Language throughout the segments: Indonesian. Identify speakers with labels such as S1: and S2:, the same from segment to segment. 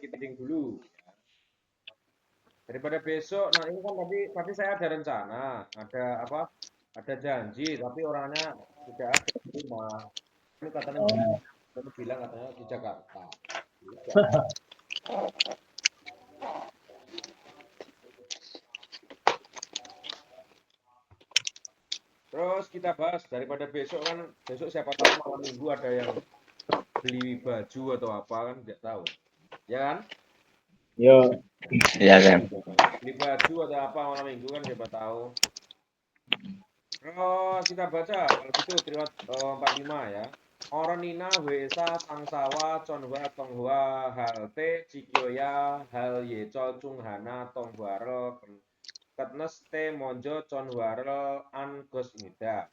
S1: kita meeting dulu. Daripada besok, nah ini kan tadi saya ada rencana, ada apa? Ada janji, tapi orangnya tidak ada di rumah. Ini katanya
S2: Oh.
S1: kamu bilang katanya di Jakarta. Juga. Terus kita bahas daripada besok kan, besok siapa tahu malam minggu ada yang beli baju atau apa kan tidak tahu. Ya kan?
S2: Yo.
S3: Iya, Sam.
S1: Beli baju atau apa malam minggu kan siapa tahu. Terus kita baca kalau gitu triwat 45 ya. Orenina Wesa Sangsawa Chonhua Tonghua Halte Cikyoya Hal Yechol Chunghana Tonghwarel Ketnes Te Monjo Chonhwarel An Gosmida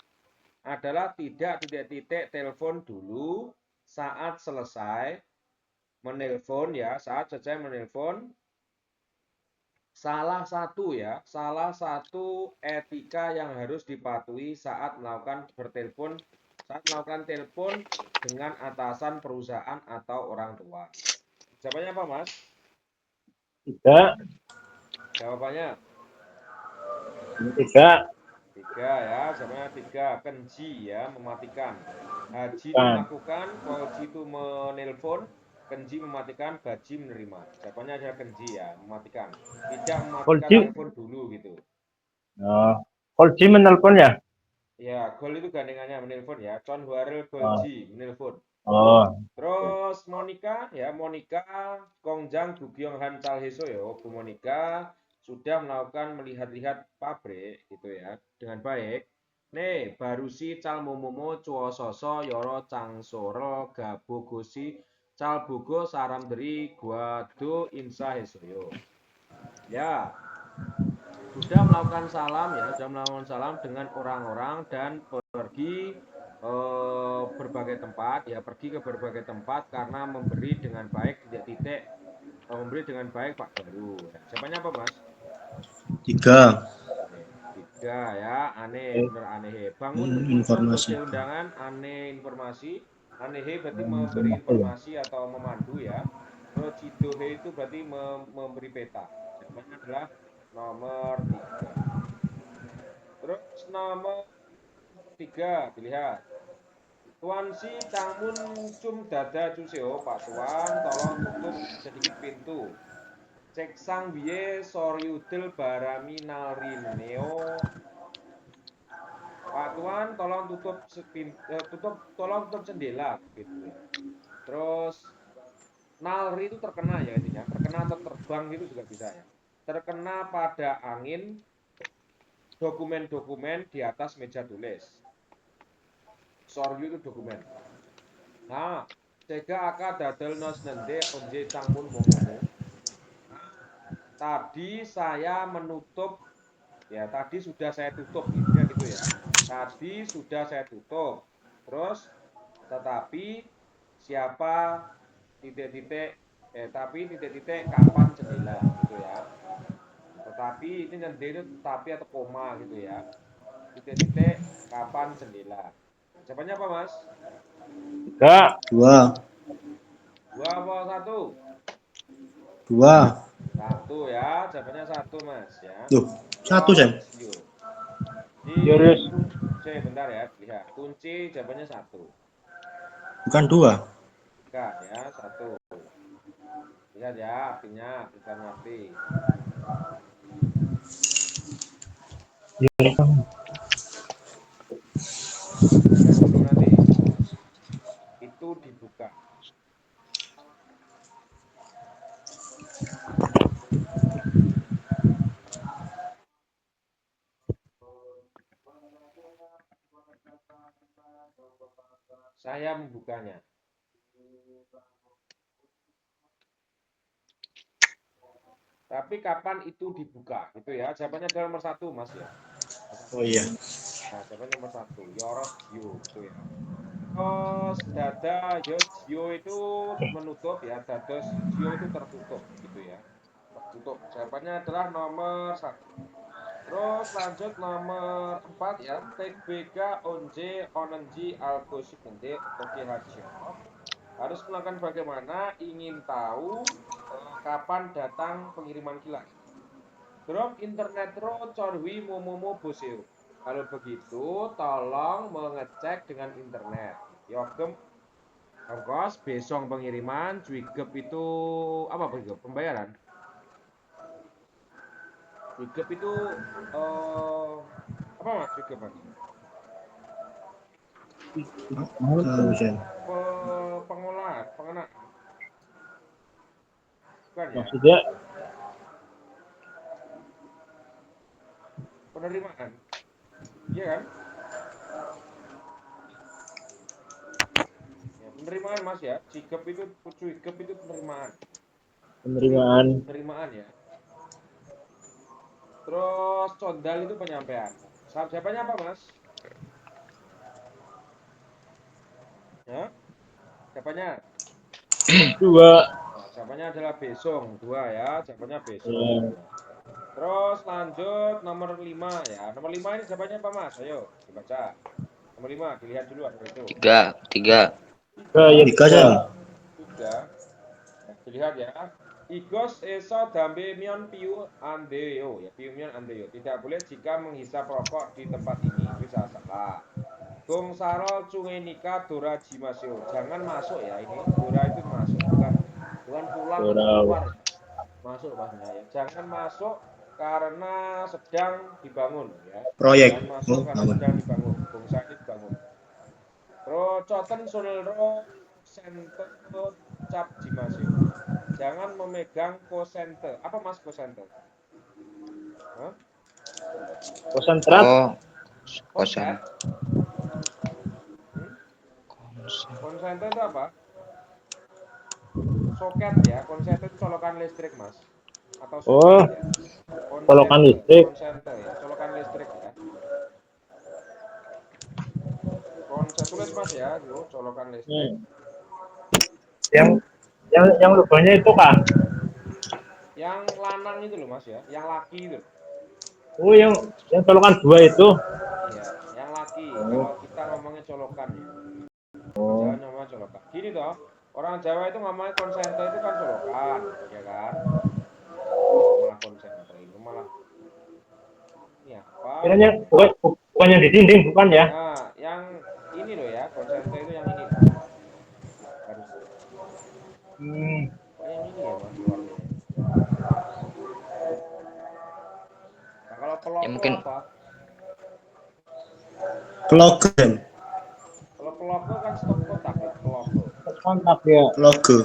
S1: adalah tidak titik-titik telepon dulu saat selesai menelpon ya, saat selesai menelpon. Salah satu etika yang harus dipatuhi saat melakukan telepon dengan atasan perusahaan atau orang tua. Jawabannya apa, Mas?
S2: 3.
S1: Jawabannya
S2: 3.
S1: 3 ya, jawabannya 3. Kenji ya, mematikan. Haji itu
S2: Kan.
S1: melakukan, Koji itu menelpon, Kenji mematikan, Baji menerima. Jawabannya adalah Kenji ya, mematikan. Tidak mematikan
S2: Kolji.
S1: telepon dulu gitu.
S2: Oh. Kolji menelpon ya?
S1: Ya, gol itu gandengannya menelpon ya. Chon Hwarel
S2: Oh.
S1: Golji menelpon.
S2: Oh.
S1: Terus Monica ya, Monica Kongjang Gugyong Han Chalheso ya, Bu Monica sudah melihat-lihat pabrik gitu ya dengan baik. Nih, Barusi Calmomomo Cuososo Yoro Changsoro Gabogosi Calbogo Saramderi Guado Insa Hesoyo. Ya, sudah melakukan salam dengan orang-orang dan pergi berbagai tempat ya, pergi ke berbagai tempat karena memberi dengan baik memberi dengan baik Pak Baru. Ya, jawabannya apa, Mas?
S3: 3.
S1: 3 ya, aneh bener aneh. Bangun
S3: Informasi.
S1: undangan aneh informasi. Aneh berarti memberi informasi atau memandu ya. Terus Cidohe itu berarti memberi peta. Jawabannya adalah nomor 3. Terus nomor 3 dilihat. Tuan Si Cangmun Cum Dada Cuseo, Pak Tuan, tolong tutup sedikit pintu. Cek sang biye Soryudel Barami Nalrineo. Pak Tuan, tolong tutup jendela gitu ya. Terus nalri itu terkena ya intinya, terkena atau terbang gitu juga bisa ya. Terkena pada angin dokumen-dokumen di atas meja tulis. Soryu itu dokumen. Nah, Sega aka dadel nos nende onje cangmun momomo. Tadi saya menutup, ya tadi sudah saya tutup, intinya gitu ya. Tadi sudah saya tutup. Terus, tetapi siapa titik-titik, tapi titik-titik kapan jendela gitu ya. Tetapi ini nende itu tetapi atau koma gitu ya. Titik-titik kapan jendela. Jawabannya apa, Mas?
S2: 3.
S3: 2.
S1: 2 apa 1?
S3: 2.
S1: 1 ya, jawabannya 1 Mas ya.
S3: Tuh, 1, Sam.
S1: Yorosio. Di
S2: Yoris.
S1: bentar ya, lihat. Kunci jawabannya 1.
S3: Bukan 2.
S1: Bukan ya, 1. Lihat ya, artinya bukan arti.
S2: Yoris.
S1: Lihat dulu nanti. Itu dibuka. Saya membukanya. Tapi kapan itu dibuka? Gitu ya. Jawabannya adalah nomor 1, Mas ya.
S3: Oh iya.
S1: Nah, jawabannya nomor 1. Yoros Gio gitu ya. Terus dada Gio itu menutup ya. Dados Gio itu tertutup gitu ya. Tertutup. Jawabannya adalah nomor 1. Terus lanjut nomor 4 ya. TBK Onje Onenji Algosit Nende Oke Hajo. Harus melakukan bagaimana ingin tahu kapan datang pengiriman kilat. Drop internet ro corwi momomo boseo. Kalau begitu, tolong mengecek dengan internet. Yogem ongkos besok pengiriman, cuigep itu apa cuigep? Pembayaran. Cuigep itu apa mas cuigep mas?
S3: Tahu Jen.
S1: Pengolahan, pengenaan. Bukan ya?
S2: Maksudnya
S1: Penerimaan. Iya kan? Ya, penerimaan mas ya. Cuigep itu penerimaan.
S2: penerimaan.
S1: Penerimaan ya. Terus condal itu penyampaian. Siapanya apa mas? Ya? Siapanya?
S2: Dua.
S1: Nah, jawabannya adalah besong 2 ya, jawabannya
S2: Ya.
S1: besong. Terus lanjut nomor 5 ya. Nomor 5 ini jawabannya apa Mas? Ayo dibaca. Nomor 5 dilihat dulu apa itu.
S4: Tiga.
S2: Ya,
S3: Tiga Jen.
S1: 3. Nah, dilihat ya. Igos eso dambe mion piu andeyo ya, piu mion andeyo. Tidak boleh jika menghisap rokok di tempat ini. Itu salah. Gong saro cungenika dora jimasyo. Jangan masuk ya ini. Dora itu masuk, bukan pulang atau
S2: Dora.
S1: keluar ya. Masuk maksudnya ya. Jangan masuk karena sedang dibangun ya.
S3: Proyek.
S1: Jangan masuk
S3: Oh,
S1: karena
S3: bangun.
S1: sedang dibangun. Bangsa ini dibangun. Rocoten sunelro sente cap jimasyo. Jangan memegang kosente. Apa mas kosente? Hah?
S2: Konsentrat.
S4: Oh,
S1: Konsen.
S4: kosan.
S1: Konsente itu apa? Soket ya. Konsente itu colokan listrik mas. Atau
S2: Oh,
S1: soket ya.
S2: colokan listrik.
S1: Konsente ya. Colokan listrik ya. Konsen tulis mas ya. Yo, colokan listrik.
S2: Yang logonya itu kan.
S1: Yang lanang itu loh mas ya. Yang laki itu.
S2: Oh, yang colokan 2 itu.
S1: Iya, yang laki. Kalau kita ngomongnya colokan ya.
S2: Oh.
S1: Jangan ngomongnya colokan. Gini toh, orang Jawa itu ngomongnya konsente itu kan colokan, ya kan? Malah konsente itu malah ini apa?
S2: Kiranya bukan yang di dinding, bukan ya?
S1: Nah, yang ini loh ya, konsente itu yang ini loh. Harus. Kok yang ini ya mas keluarnya ya? Nah, kalau peloko
S4: Ya, mungkin.
S1: apa?
S3: Logo Jen.
S1: Kalau peloko kan stop kontak ya, peloko.
S2: Kontak ya.
S3: Logo.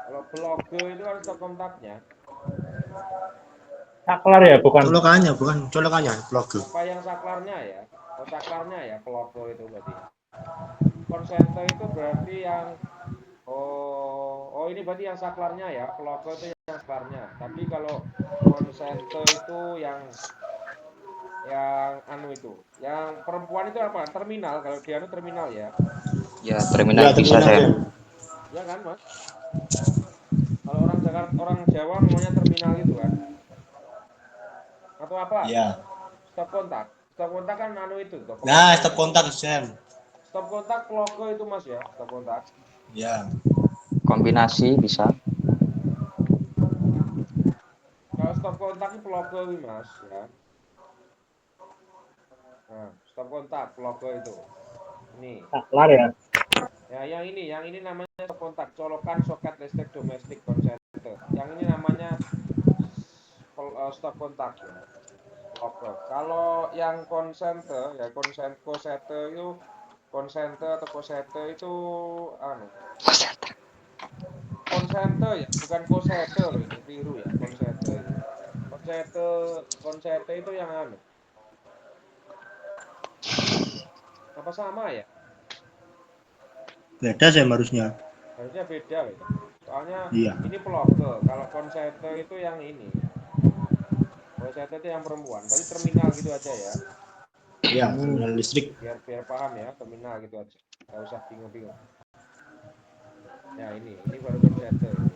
S1: Kalau pelogo itu kan stop kontaknya.
S2: Saklar ya, bukan.
S3: Colokannya bukan colokannya logo.
S1: Apa yang saklarnya ya? Oh, saklarnya ya, pelogo itu berarti. Konsente itu berarti yang oh ini berarti yang saklarnya ya, pelogo itu yang saklarnya. Tapi kalau konsente itu yang anu itu, yang perempuan itu apa? Terminal. Kalau dia itu terminal ya.
S4: Ya, terminal
S3: Ya,
S4: bisa
S3: terminal,
S4: saya.
S3: Jen.
S1: Ya kan, Mas? Kalau orang Jakarta, orang Jawa ngomongnya terminal itu kan. Atau apa?
S3: Ya.
S1: Stop kontak. Stop kontak kan anu itu toh.
S3: Nah, stop kontak Jen.
S1: Stop kontak pelogo itu Mas ya, stop kontak.
S3: Ya.
S4: Kombinasi bisa.
S1: Kalau stop kontak itu pelogo ini Mas ya. Nah, stop kontak pelogo itu. Ini.
S2: Saklar ya.
S1: Ya, yang ini namanya stop kontak, colokan soket listrik domestik konsenter. Yang ini namanya stop kontak ya. Oke. Kalau yang konsenter ya kosete itu konsenter atau kosete itu anu. Konsenter ya, bukan kosete loh ini keliru ya, konsete itu. Konsete itu yang anu. Apa sama ya?
S3: Beda Jen harusnya.
S1: Harusnya beda loh ya. Soalnya
S3: Iya.
S1: ini peloge, kalau konsete itu yang ini. Konsete itu yang perempuan. Berarti terminal gitu aja ya.
S3: Ya, terminal listrik.
S1: Biar paham ya, terminal gitu aja. Enggak usah bingung-bingung. Ya, ini baru konsete ini.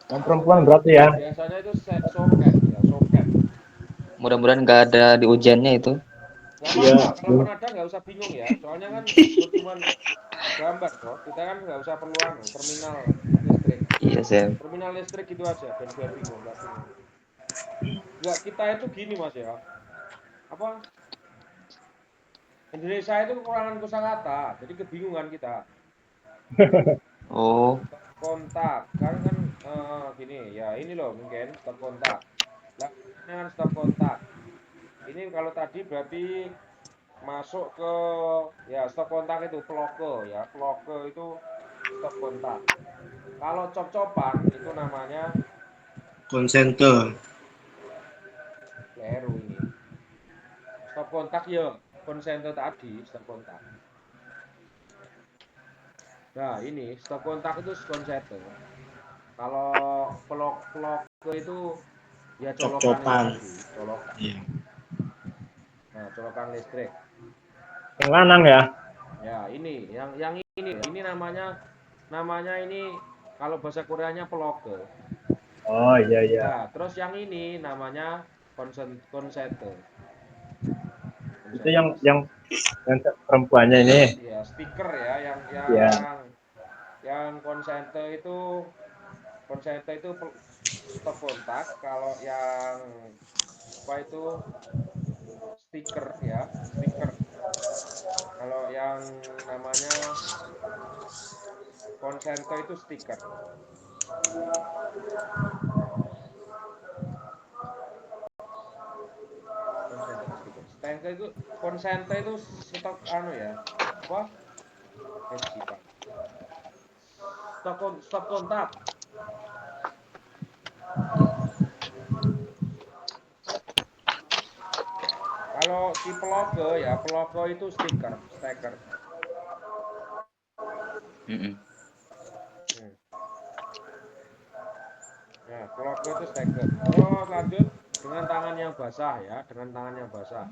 S2: Yang perempuan berarti ya.
S1: Biasanya itu soket ya, soket.
S4: Mudah-mudahan nggak ada di ujiannya itu.
S1: Nggak
S2: Iya.
S1: apa-apa, kalau penada nggak usah bingung ya. Soalnya kan cuman gambar toh. Kita kan nggak usah perlu terminal listrik.
S4: Iya, Sam.
S1: Terminal listrik gitu aja, biar bingung, nggak bingung. Nggak, kita itu gini Mas ya. Apa? Indonesia itu kekurangan kosakata, jadi kebingungan kita.
S4: Oh,
S1: Stop kontak, sekarang kan gini ya ini loh mungkin stop kontak. Lah, ini kan stop kontak. Ini kalau tadi berarti masuk ke ya stop kontak itu peloke ya, peloke itu stop kontak. Kalau cop-copan itu namanya
S3: Konsenter.
S1: keliru ini. Stop kontak ya, konsenter tadi stop kontak. Nah ini stop kontak itu konsenter. Kalau peloke itu ya colokan itu
S3: Cop-copan.
S1: tadi, colokan.
S3: Iya.
S1: Nah, colokan listrik.
S2: Yang lanang ya.
S1: Ya, yang ini namanya ini kalau bahasa Koreanya peloke.
S2: Oh iya iya.
S1: Nah, terus yang ini namanya konsentre.
S2: Itu yang perempuannya ini.
S1: Ya, stiker ya
S2: Iya.
S1: yang konsentre itu stop kontak, kalau yang apa itu stiker ya, stiker. Kalau yang namanya konsentre itu stiker. Konsentre stiker. Stiker itu konsentre itu stok ya. Apa? Pak. Stop kontak. Kalau si peloke ya, peloke itu stiker.
S4: mm-mm.
S1: Hmm. Ya, peloke itu stiker. Terus lanjut dengan tangan yang basah ya, dengan tangan yang basah.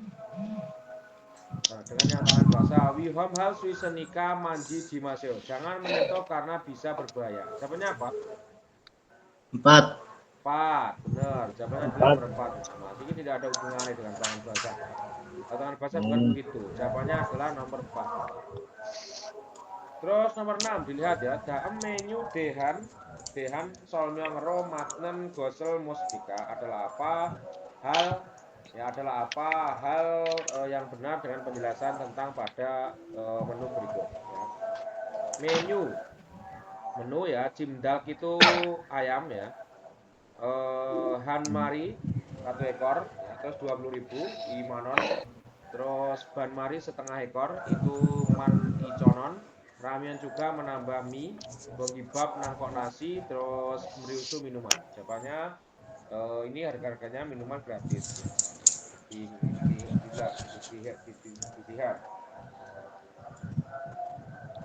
S1: Nah, dengan yang tangan basah, wihom hal suisenika manji jimaseo. Jangan menyentuh karena bisa berbahaya. Jawabannya apa?
S3: 4.
S1: 4. Benar. Jawabannya adalah
S2: Empat.
S1: berempat. Mas, ini tidak ada hubungannya dengan tangan basah. Kalau tangan basah bukan
S2: Hmm.
S1: begitu. Jawabannya adalah nomor 4. Terus nomor 6 dilihat ya. Daem menu dehan solmyong ro matnen gosel musbika adalah apa? Hal yang benar dengan penjelasan tentang pada menu berikut ya. Menu ya, cimdak itu ayam ya. Hanmari 1 ekor ya, terus 20.000 imanon. Terus banmari setengah ekor itu man iconon. Ramen juga menambah mie, bonggibab nangkok nasi, terus meriusu minuman. Jawabannya ini harga-harganya minuman gratis ya. Istihad.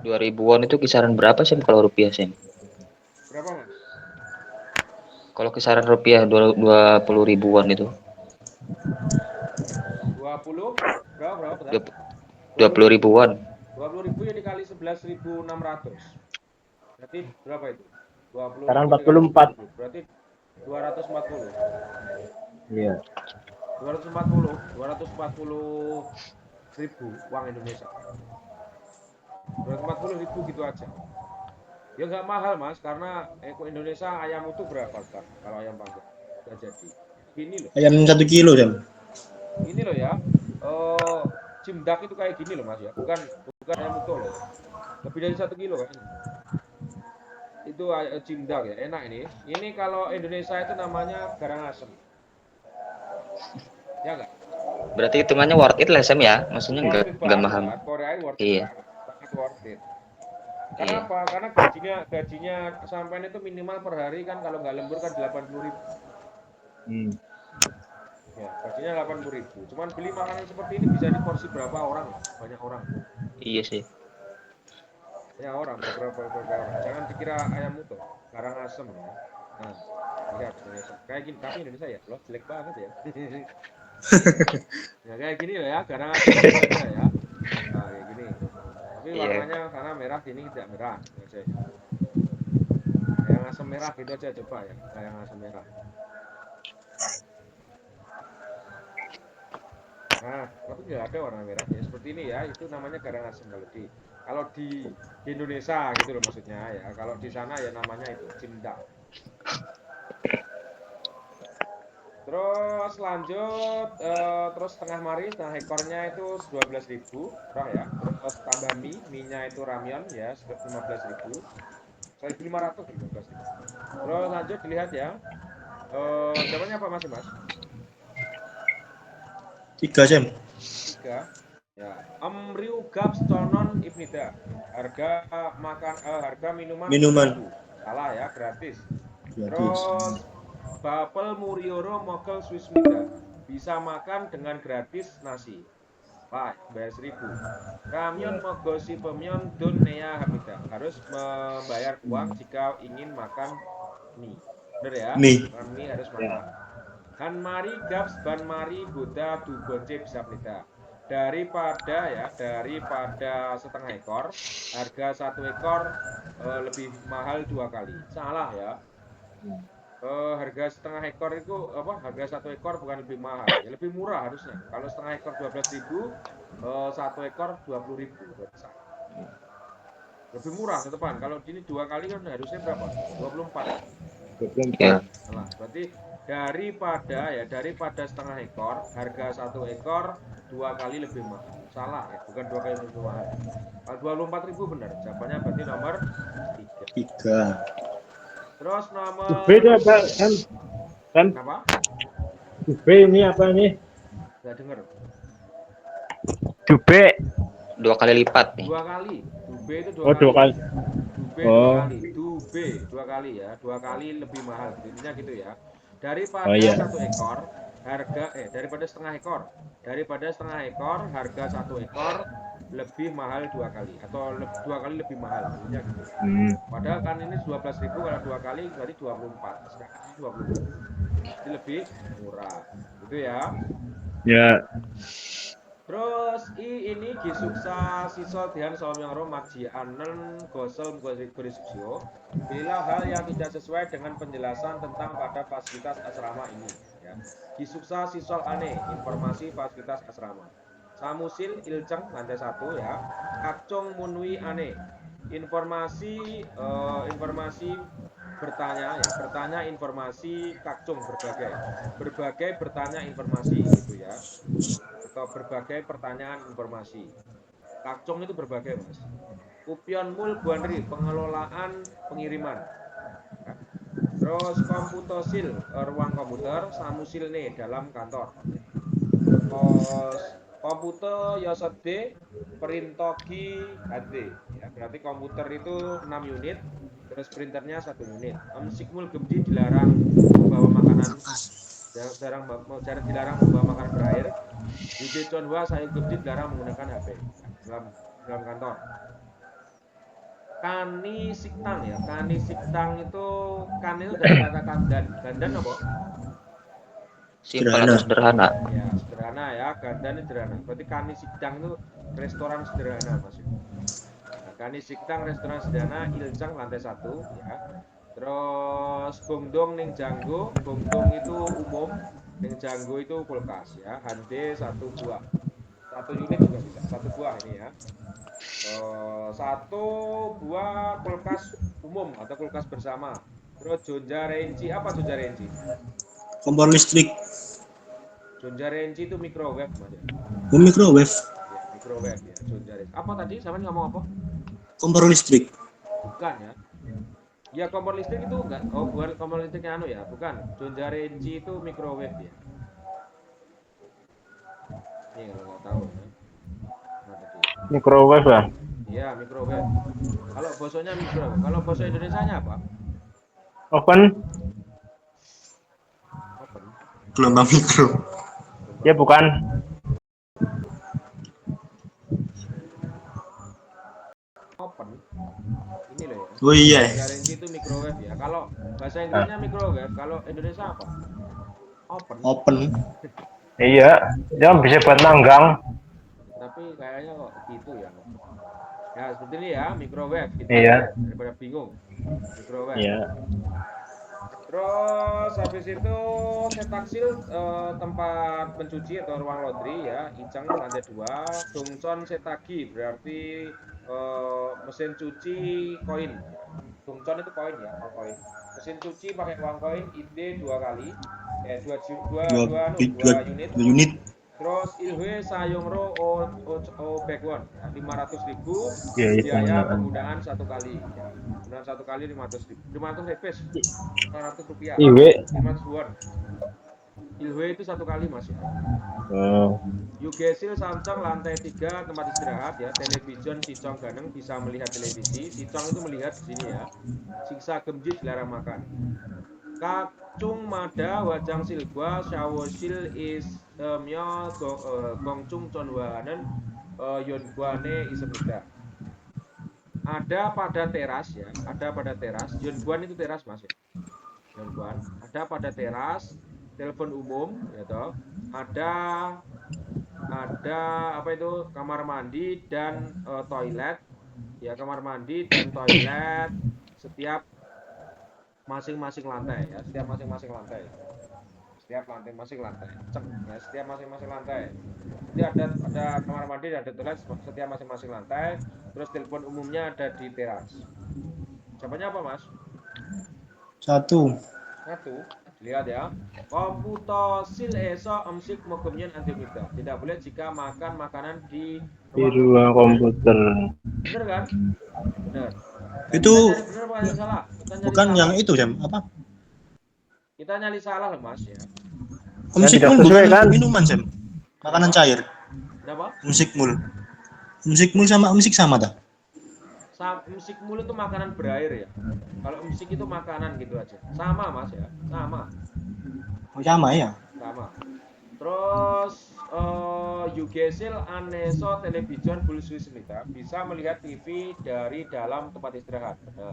S4: 2000-an itu kisaran berapa sih kalau rupiah sih?
S1: Berapa Mas?
S4: Kalau kisaran rupiah 20 ribuan itu.
S1: 20 berapa?
S4: 20 ribuan.
S1: 20.000 ya dikali 11.600. Berarti berapa itu? 20.000
S2: Sekarang
S1: dikali
S2: 44.
S1: 11.000. Berarti 240.
S2: Iya.
S1: 240 uang Indonesia. 240.000 gitu aja. Ya nggak mahal Mas, karena Indonesia ayam utuh berapa sekarang? Kalau ayam panggang udah jadi. Gini loh.
S3: Ayam 1 kilo, Jam.
S1: Ini loh ya. Cimdak itu kayak gini loh Mas ya. Bukan ayam utuh loh. Lebih dari 1 kilo kan. Itu cimdak ya, enak ini. Ini kalau Indonesia itu namanya garang asem. Ya enggak?
S4: Berarti hitungannya worth it lah Sam ya. Maksudnya
S1: Worth it
S4: enggak mahal.
S1: banget. Korea worth it
S4: Iya.
S1: banget. Sangat worth it.
S4: Iya.
S1: Kenapa? Karena gajinya sampean itu minimal per hari kan kalau nggak lembur kan 80.000. Ya, gajinya 80.000. Cuman beli makanan seperti ini bisa diporsi berapa orang? Banyak orang.
S4: Iya sih.
S1: Ya orang, beberapa orang. Jangan dikira ayam utuh, garang asem ya. Nah, lihat Indonesia. Kayak gini, tapi Indonesia ya, loh jelek banget ya. Ya kayak gini loh ya, garang asem gitu aja ya. Nah, kayak gini. Tapi
S4: Iya.
S1: warnanya sana merah, sini tidak merah. Aja ya. Yang asam merah gitu aja coba ya, yang asam merah. Nah, tapi nggak ada warna merah ya seperti ini ya. Itu namanya Karangasem kalau di Indonesia gitu loh maksudnya ya. Kalau di sana ya namanya itu Cimda. Terus lanjut terus setengah mari, setengah ekornya itu 12.000 murah ya. Terus tambah mie-nya itu ramyeon ya 15.000. 1.500 15.000. Terus lanjut dilihat ya. Jawabannya apa masih Mas?
S3: 3 Sam.
S1: 3. Ya, Amriu Gaps Conon Ibnida. Harga minuman
S3: Minuman
S1: 10.000. Salah ya, gratis.
S3: gratis.
S1: Terus Bapel Murioro Mogel Swismida. Bisa makan dengan gratis nasi. Wah, bayar 1.000. Ramyon Mogosi Pemyon Dun Nea Hamida. Harus membayar uang jika ingin makan mie. Bener ya?
S3: Mie.
S1: Makan mie harus
S2: Ya.
S1: mahal. Hanmari Gaps Banmari Buddha Du Gonce bisa pelita. Daripada setengah ekor, harga 1 ekor lebih mahal 2 kali. Salah ya. Harga setengah ekor itu apa? Harga 1 ekor bukan lebih mahal, ya lebih murah harusnya. Kalau setengah ekor 12.000, 1 ekor 20.000, berarti salah. Lebih murah tetepan. Kalau ini 2 kali kan harusnya berapa? 24.
S2: 24.
S4: Iya.
S1: Salah. Berarti daripada setengah ekor, harga 1 ekor 2 kali lebih mahal. Salah ya, bukan 2 kali lebih mahal. Kalau 24.000 benar. Jawabannya berarti nomor 3.
S3: 3.
S1: Terus
S2: Dube itu
S1: nomor
S2: apa, Sam? Sam,
S1: kenapa?
S2: Dube ini apa ini?
S1: Gak denger.
S2: Dube.
S4: 2 kali lipat nih.
S1: 2 kali. Dube itu dua
S2: Oh, 2
S1: kali.
S2: kali.
S1: Dube dua
S2: Oh,
S1: kali. Dube 2 kali ya. 2 kali lebih mahal. Intinya gitu ya.
S2: oh
S1: Daripada
S2: iya.
S1: 1 ekor, daripada setengah ekor. Daripada setengah ekor, harga 1 ekor lebih mahal 2 kali atau 2 kali lebih mahal. Intinya gitu.
S2: Hmm.
S1: Padahal kan ini 12.000 kalau 2 kali berarti 24. Sedangkan ini 20.000. Jadi lebih murah. Gitu ya.
S2: Ya.
S1: Terus ini gisuksa siswa dihan somyongro maji anen gosel gorisupsio bila hal yang tidak sesuai dengan penjelasan tentang pada fasilitas asrama ini ya. Gisuksa siswa aneh informasi fasilitas asrama. Samusil Ilceng lantai 1 ya. Kakcong Munwi aneh informasi bertanya ya, bertanya informasi kakcung berbagai bertanya informasi gitu ya, atau berbagai pertanyaan informasi. Kakcung itu berbagai mas. Kupion Mul Buanri pengelolaan pengiriman. Ya. Terus komputosil ruang komputer, samusil nih dalam kantor. Terus komputer Yosode perintogi HD. Ya, berarti komputer itu 6 unit, terus printernya 1 unit. Sikmul Gemdi dilarang membawa makanan, dilarang membawa makanan berair. Yudi Chonhua saya Gemdi dilarang menggunakan HP dalam kantor. Kani Siktang ya, Kani Siktang itu kan itu dari kata kandan. Kandan apa?
S4: Simpel atau sederhana.
S1: Ya sederhana ya, gandan itu sederhana. Berarti Kani Siktang itu restoran sederhana maksudnya. Nah, Kani Siktang restoran sederhana Ilcang lantai 1 ya. Terus Gongdong Ning Janggo, Gongdong itu umum, Ning Janggo itu kulkas ya. Hande 1 buah. 1 unit juga bisa, 1 buah ini ya. 1 buah kulkas umum atau kulkas bersama. Terus Jonja Renci, apa Jonja Renci?
S3: Kompor listrik.
S1: Jonja Renci itu microwave mas ya.
S3: Oh, microwave.
S1: Ya microwave ya, Jonja Renci. Apa tadi? Sama ngomong apa?
S3: Kompor listrik.
S1: Bukan ya. Ya kompor listrik itu enggak. Oh bukan kompor listriknya anu ya, bukan. Jonja Renci itu microwave ya. Ini kalau nggak tahu ya. Nah tadi.
S2: Microwave ya.
S1: Iya microwave. Kalau bosonya microwave. Kalau boso Indonesianya apa?
S2: Oven.
S1: Open.
S3: Gelombang mikro.
S2: Ya bukan.
S1: Open. Ini loh ya.
S3: Oh iya.
S1: Renci itu microwave ya. Kalau bahasa Inggrisnya microwave, kalau Indonesia apa? Open.
S3: Open.
S2: Iya. Dia bisa buat manggang.
S1: Tapi kayaknya kok gitu ya. Ya seperti ini ya, microwave gitu
S2: Iya.
S1: ya. Daripada bingung. Microwave.
S2: Iya.
S1: Terus habis itu setaksil tempat pencuci atau ruang laundry ya, Iceng lantai 2, Dongcon setagi berarti mesin cuci koin ya. Dongcon itu koin ya, uang koin. Mesin cuci pakai uang koin, ide 2 kali,
S3: Dua, dua,
S1: 2 unit.
S3: 2 unit.
S1: Terus Ilhwe Sayongro O Baekwon ya, 500.000
S2: Ya, itu
S1: biaya
S2: penggunaan.
S1: penggunaan 1 kali ya. Penggunaan 1 kali 500.000. 500 rupiah. 500 rupiah.
S2: Iwe.
S1: 500 won. Ilhwe itu 1 kali Mas ya.
S2: Oh,
S1: Yugesil Samsung lantai 3 tempat istirahat ya. Television Sicong Ganeng bisa melihat televisi. Sicong itu melihat di sini ya. Siksa Gemji dilarang makan. Kakung Mada Wajang Silgwa Shawosil is myo Gongchung Chonwanen Yonguane Isemida. Ada pada teras ya, ada pada teras. Yonguan itu teras Mas ya. Yonguan. Ada pada teras, telepon umum ya toh. Ada apa itu kamar mandi dan toilet ya, kamar mandi dan toilet setiap masing-masing lantai ya, setiap masing-masing lantai, setiap lantai masing lantai cek ya, setiap masing-masing lantai. Jadi ada kamar mandi dan ada toilet setiap masing-masing lantai. Terus telepon umumnya ada di teras. Jawabannya apa Mas?
S3: 1.
S1: 1. Lihat ya. Komputosil eso emsik mogemyen antimida. Tidak boleh jika makan makanan di
S2: di
S1: ruang
S2: ruang komputer.
S1: Bener kan? Bener.
S3: Itu
S1: Kita nyari bener apa nyari salah? Kita nyari
S3: bukan
S1: salah.
S3: yang itu, Jam. Apa?
S1: Kita nyari salah loh Mas ya.
S3: Musik
S2: tidak
S3: mul
S2: sesuai,
S3: bukan
S2: kan?
S3: minuman, Jam. Makanan cair.
S1: Kenapa?
S3: Musik mul. Musik mul sama musik sama tak?
S1: Musik mulu itu makanan berair ya. Kalau musik itu makanan gitu aja. Sama Mas ya. Sama.
S3: Oh, sama ya.
S1: Sama. Terus Yugesil Aneso Television Bulsuismita bisa melihat TV dari dalam tempat istirahat. Benar.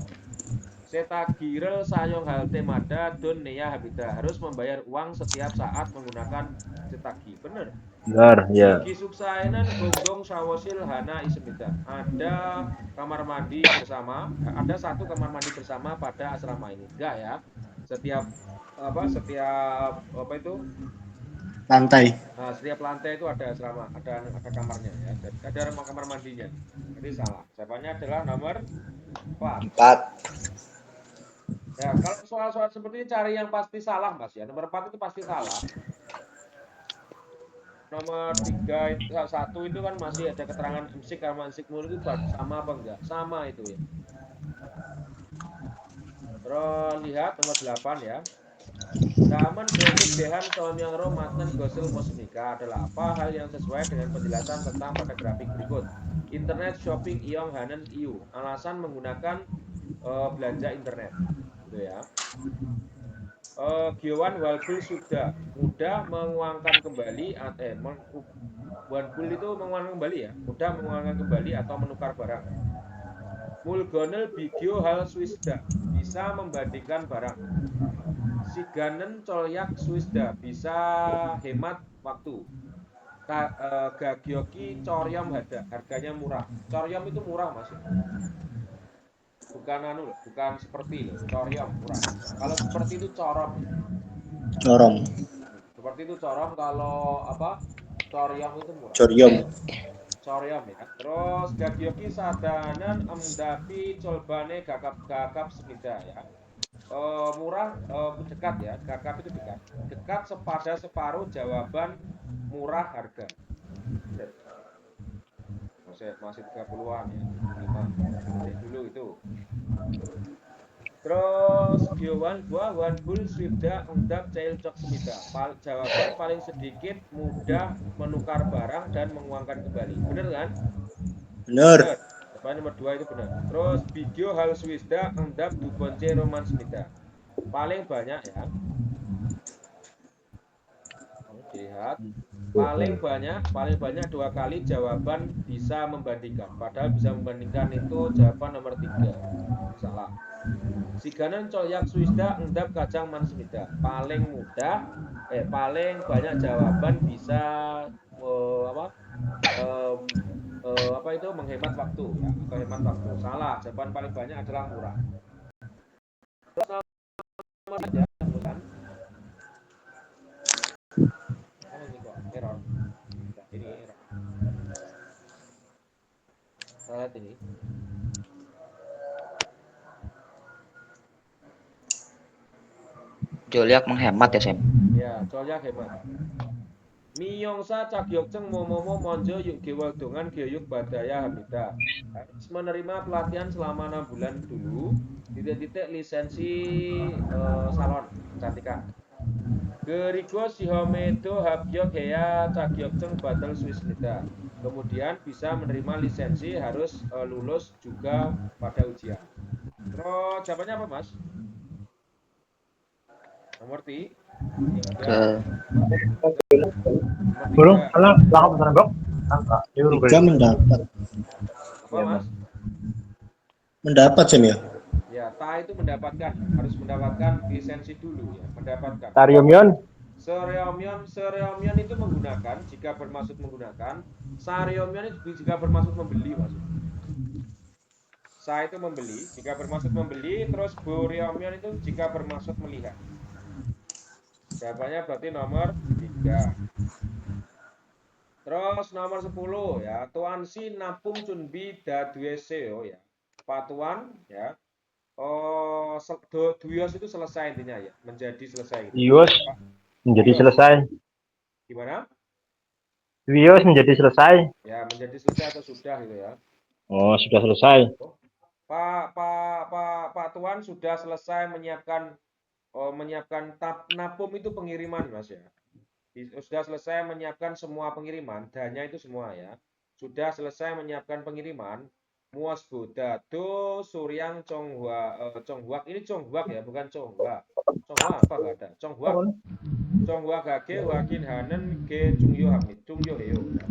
S1: Setagirel Sayong Halte Mada Don Neya Habita harus membayar uang setiap saat menggunakan setagi. Benar.
S2: Benar, ya.
S1: Sigi Suksaenan Gonggong Sawosil Hana Ismita. Ada kamar mandi bersama, ada 1 kamar mandi bersama pada asrama ini. Enggak ya. Setiap apa itu?
S3: Lantai.
S1: Nah, setiap lantai itu ada asrama, ada kamarnya ya. Jadi ada kamar mandinya. Jadi salah. Jawabannya adalah nomor 4.
S4: 4.
S1: Ya, kalau soal-soal seperti ini cari yang pasti salah Mas ya. Nomor 4 itu pasti salah. Nomor 3 itu 1 itu kan masih ada keterangan emsik sama emsik mulu itu sama apa enggak? Sama itu ya. Terus lihat nomor 8 ya. Daman Brexit Dehan Somyang Matnen Gosel Mosmika adalah apa hal yang sesuai dengan penjelasan tentang pada grafik berikut. Internet shopping Iong Hanen Iu. Alasan menggunakan belanja internet. Gitu ya. Giowan Walbul sudah mudah menguangkan kembali Walbul itu menguangkan kembali ya, mudah menguangkan kembali atau menukar barang. Mulgonel Bigio Hal Swisda bisa membandingkan barang. Siganen Colyak Swisda bisa hemat waktu. Gagioki Coryom harganya murah. Coryom itu murah Mas. Bukan bukan seperti loh. Coryom murah. Kalau seperti itu corom.
S3: Corong.
S1: Seperti itu corom, kalau apa? Coryom itu murah.
S3: Corium.
S1: Coryom ya. Terus Gagioki Sadanan Emdapi Colbane Gagap Semida ya. Murah dekat ya. Gagap itu dekat. Dekat sepada separuh jawaban murah harga. Masih 30-an ya. 5. Dulu itu. Terus Giowan Wan Bul Swibda Undap Cail Cok Semida. Jawaban paling sedikit mudah menukar barang dan menguangkan kembali. Bener kan?
S3: Bener.
S1: Jawaban nomor 2 itu benar. Terus video hal Swisda Undap Dubonce Roman Semida. Paling banyak ya. Lihat. Paling banyak 2 kali jawaban bisa membandingkan. Padahal bisa membandingkan itu jawaban nomor 3. Salah. Siganan Colyak Swisda Endap Kacang Mansmida. Paling banyak jawaban bisa apa itu menghemat waktu ya, atau hemat waktu. Salah. Jawaban paling banyak adalah murah. Terus nomor Lihat ini.
S4: Joliak menghemat ya, Sam.
S1: Ya, Joliak hemat. Miyongsa Cagyokceng Momomo Monjo Yuk Gewal Dongan Geyuk Badaya Hamida. Menerima pelatihan selama 6 bulan dulu. Titik-titik lisensi salon kecantikan. Gerigo Sihomedo Habgyok Heya Cagyokceng Battle Swiss Nida. Kemudian bisa menerima lisensi harus lulus juga pada ujian. Terus jawabannya apa, Mas? Nomor 3.
S4: Ke
S2: Belum, karena langkah pesan bok.
S3: Tiga mendapat.
S1: Apa,
S2: Iya,
S1: Mas?
S3: Mendapat Sam ya.
S1: Ya, ta itu mendapatkan, harus mendapatkan lisensi dulu ya, mendapatkan.
S2: Tariumyon.
S1: Sereomion itu menggunakan jika bermaksud menggunakan, sareomion itu jika bermaksud membeli maksud. Sa itu membeli, jika bermaksud membeli, terus boreomion itu jika bermaksud melihat. Jawabannya berarti nomor 3. Terus nomor 10 ya, Tuansi Napung Chunbi Dadueseo ya. Patuan ya. Oh, duios itu selesai intinya ya, menjadi selesai gitu.
S2: Wios menjadi
S1: Duios.
S2: selesai.
S1: Gimana?
S2: Wios menjadi selesai.
S1: Ya, menjadi selesai atau sudah gitu ya.
S2: Oh, sudah selesai.
S1: Pak Tuan sudah selesai menyiapkan napum itu pengiriman, Mas ya. Sudah selesai menyiapkan semua pengiriman, dannya itu semua ya. Sudah selesai menyiapkan pengiriman. Muas Bodado Suryang Chonghuak ini Chonghuak ya, bukan Chonghua. Chonghua apa enggak ada? Chonghuak. Chonghua Gage Wakin Hanen Ge Chungyo Hamid Chungyo Heo ya.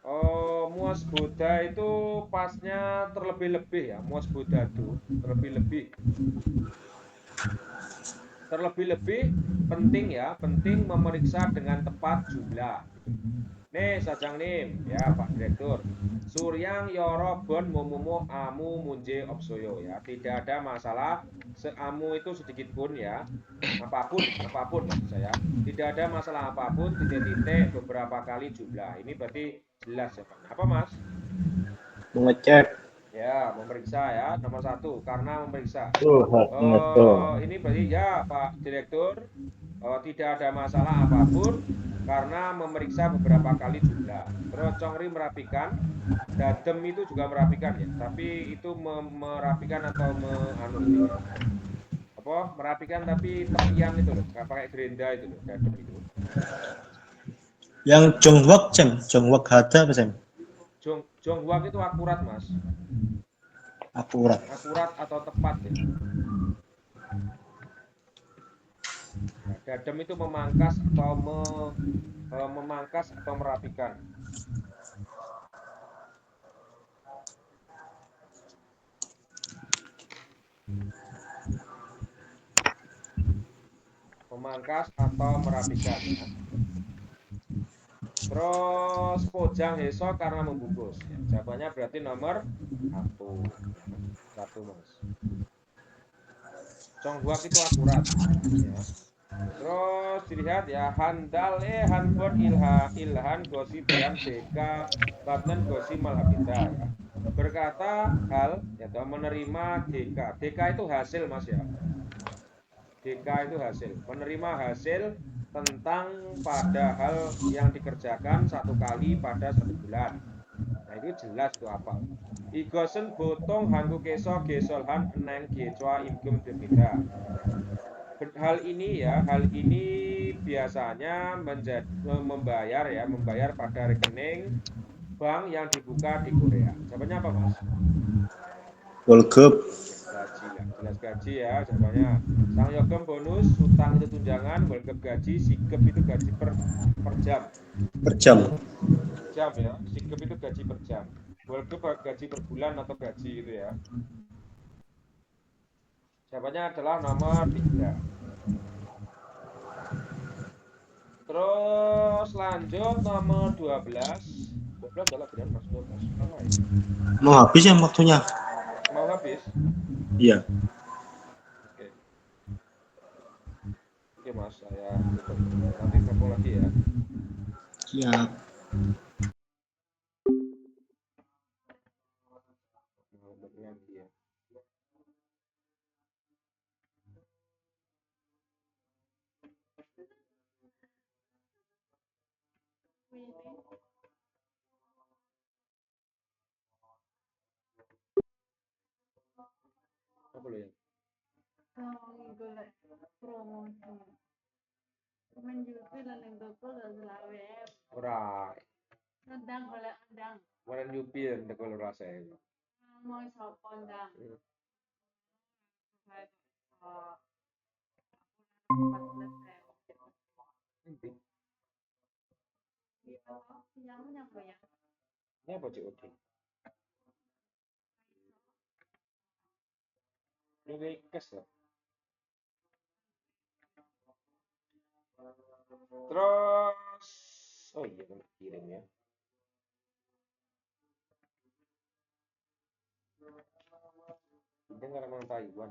S1: Oh, Muas Boda itu pasnya terlebih-lebih ya, Muas Bodado terlebih-lebih penting ya, penting memeriksa dengan tepat jumlah. Nih Sajang Nim ya Pak Direktur. Suryang Yoro Bon Momomo Amu Munje Opsoyo ya, tidak ada masalah seamu itu sedikit pun ya, apapun maksud saya, tidak ada masalah apapun titik-titik beberapa kali jumlah. Ini berarti jelas ya Pak. Apa Mas?
S3: Mengecek.
S1: Ya, memeriksa ya, nomor 1 karena memeriksa. Ini berarti ya Pak Direktur, tidak ada masalah apapun karena memeriksa beberapa kali jumlah. Terus Congri merapikan, Dadem itu juga merapikan ya, tapi itu merapikan atau ini ya. Apa? Merapikan tapi tepian itu loh, nggak pakai gerinda itu loh, Dadem itu.
S3: Yang Chonghuak Sam, Chonghuak Hada apa Sam?
S1: Chonghuak itu akurat Mas.
S3: Akurat.
S1: Akurat atau tepat ya. Nah, Dadem itu memangkas atau merapikan. Memangkas atau merapikan ya. Terus Pojang Heso karena membungkus ya. Jawabannya berarti nomor 1 Mas. Chonghuak itu akurat ya. Terus dilihat ya, Handal Hanbon Ilhan Gosi Bian Deka Batnan Gosi Malhabita ya. Berkata hal yaitu menerima DK itu hasil Mas ya. DK itu hasil, menerima hasil tentang pada hal yang dikerjakan 1 kali pada 1 bulan. Nah itu jelas itu apa. Igosen botong hanggu keso gesolhan eneng gecua imgum debita. Hal ini biasanya membayar pada rekening bank yang dibuka di Korea. Jawabannya apa Mas?
S3: Golgep.
S1: Gaji lah, jelas gaji ya jawabannya. Sang Yogem bonus, utang itu tunjangan, Golgep gaji, Sigep itu gaji per jam.
S3: Per jam.
S1: Jam ya, Sigep itu gaji per jam. Golgep gaji per bulan atau gaji itu ya. Jawabannya adalah nomor 3. Terus lanjut nomor 12. 12 adalah benar Mas 12.
S3: Mau habis ya waktunya?
S1: Mau habis?
S3: Iya.
S1: Oke. Ya, tutup. Nanti sambung lagi ya.
S3: Siap.
S1: Lagi ya. Apa lo ya?
S5: golek promosi. Men jupi lan ning toko lho selawe.
S1: Ora,
S5: Ndang golek ndang.
S1: warna Yupi ya ndek kalau rasa ya.
S5: Mau sapa ndang?
S1: Nanti,
S5: Yang nyapa ya?
S1: ini apa COD? Ini cash lah. Terus, oh iya kan kirim ya. Ini nggak orang Taiwan.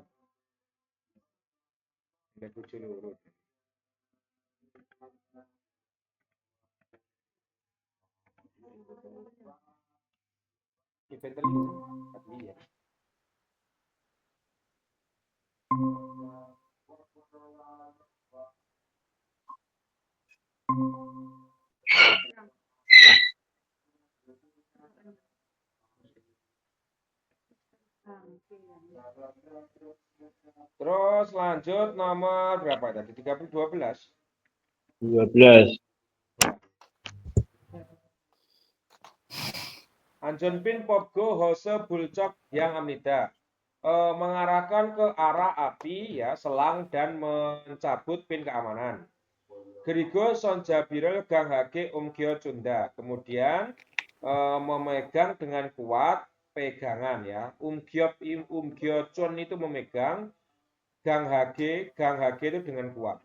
S1: Udah lucu dulu. Event dulu, tapi ya. Terus lanjut nomor berapa tadi? 12.
S2: 12.
S1: Anjon pin Popgo Hose Bulcok yang Amnida mengarahkan ke arah api ya selang dan mencabut pin keamanan. Gerigo Sonjabirel Gang Hage Umgyo Cunda. Kemudian memegang dengan kuat pegangan ya. Umgyo Chun itu memegang, Gang Hage itu dengan kuat.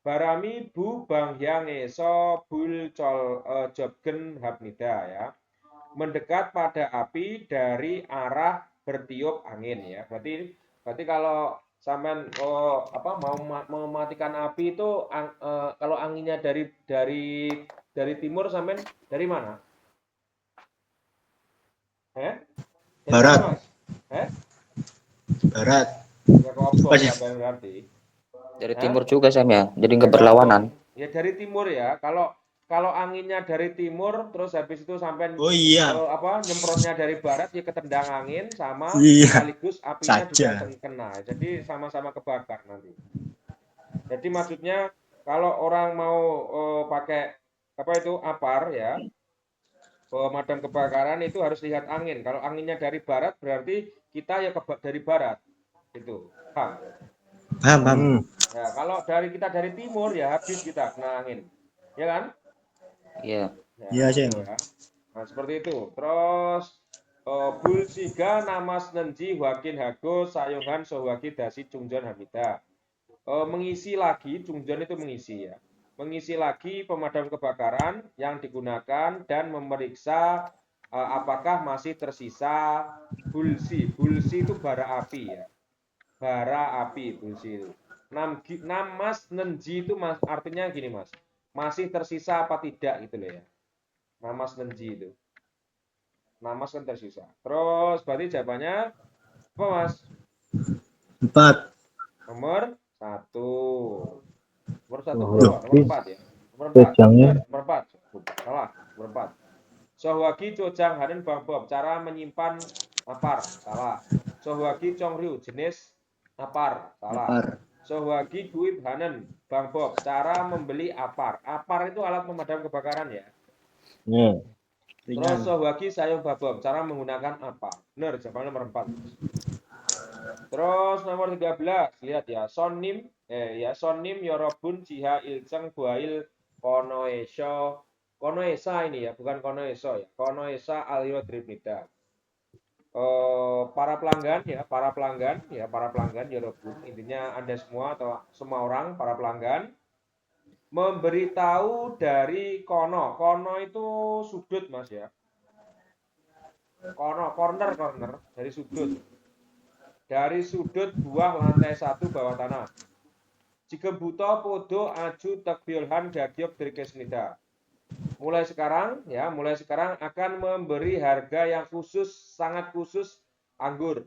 S1: Barami Bu Bang Yang Eso Bul Col Jobgen Habnida ya. Mendekat pada api dari arah bertiup angin ya. Berarti kalau sampean mau mematikan api itu kalau anginnya dari timur sampean dari mana? Dari
S3: Barat.
S1: mana, Mas?
S3: Barat.
S1: Ya ke obor
S3: Apa sih?
S1: sampean berarti.
S4: Dari timur juga Sam ya. Jadi nggak berlawanan.
S1: Ya dari timur ya. Kalau anginnya dari timur terus habis itu sampai
S3: Oh iya.
S1: nyemprotnya dari barat ya ketendang angin sama
S3: Iya.
S1: sekaligus apinya juga
S3: Saja.
S1: kena. Jadi sama-sama kebakar nanti. Jadi maksudnya kalau orang mau pakai apar ya, pemadam kebakaran itu harus lihat angin. Kalau anginnya dari barat berarti kita ya dari barat. Itu. Paham?
S3: Paham.
S1: Ya, kalau kita dari timur ya habis kita kena angin. Ya kan?
S4: Iya.
S1: Ya,
S3: Iya, Sam.
S1: gitu ya. Nah, seperti itu. Terus Bulsiga Namas Nenji Wakin Hago Sayongan Sohwaki Dasi Chungjon Hamida. Mengisi lagi, Chungjon itu mengisi ya. Mengisi lagi pemadam kebakaran yang digunakan dan memeriksa apakah masih tersisa bulsi. Bulsi itu bara api ya. Bara api bulsi itu. Namas Nenji itu artinya gini Mas. Masih tersisa apa tidak gitu loh ya. Namas Nenji itu. Namas kan tersisa. Terus berarti jawabannya apa Mas?
S3: 4.
S1: Nomor 1. Nomor 1
S2: Oh,
S1: berapa? Nomor 4 ya. Nomor 4.
S2: Tojangnya.
S1: Nomor 4. Salah. Nomor 4. Sohwagi Chojang Hanen Bang Bob. Cara menyimpan apar. Salah. Sohwagi Chongryu. Jenis apar. Salah.
S3: Apar.
S1: Sohwagi Guib Hanen Bang Bob. Cara membeli apar. Apar itu alat pemadam kebakaran ya.
S2: Ya.
S1: Terus Sohwagi Sayong Babob. Cara menggunakan apa? Benar, jawabannya nomor 4. Terus nomor 13. Lihat ya. Sonim Yorobun Jiha Ilceng Buail Konoesa ini ya. Bukan Konoeso ya. Konoesa Alio Dribnida. Para pelanggan Yorobun. Intinya Anda semua atau semua orang para pelanggan memberitahu dari kono. Kono itu sudut Mas ya. Corner dari sudut buah lantai 1 bawah tanah. Jika buta podo aju takbiolhan gagiok dari kesnida. Mulai sekarang akan memberi harga yang khusus, sangat khusus anggur.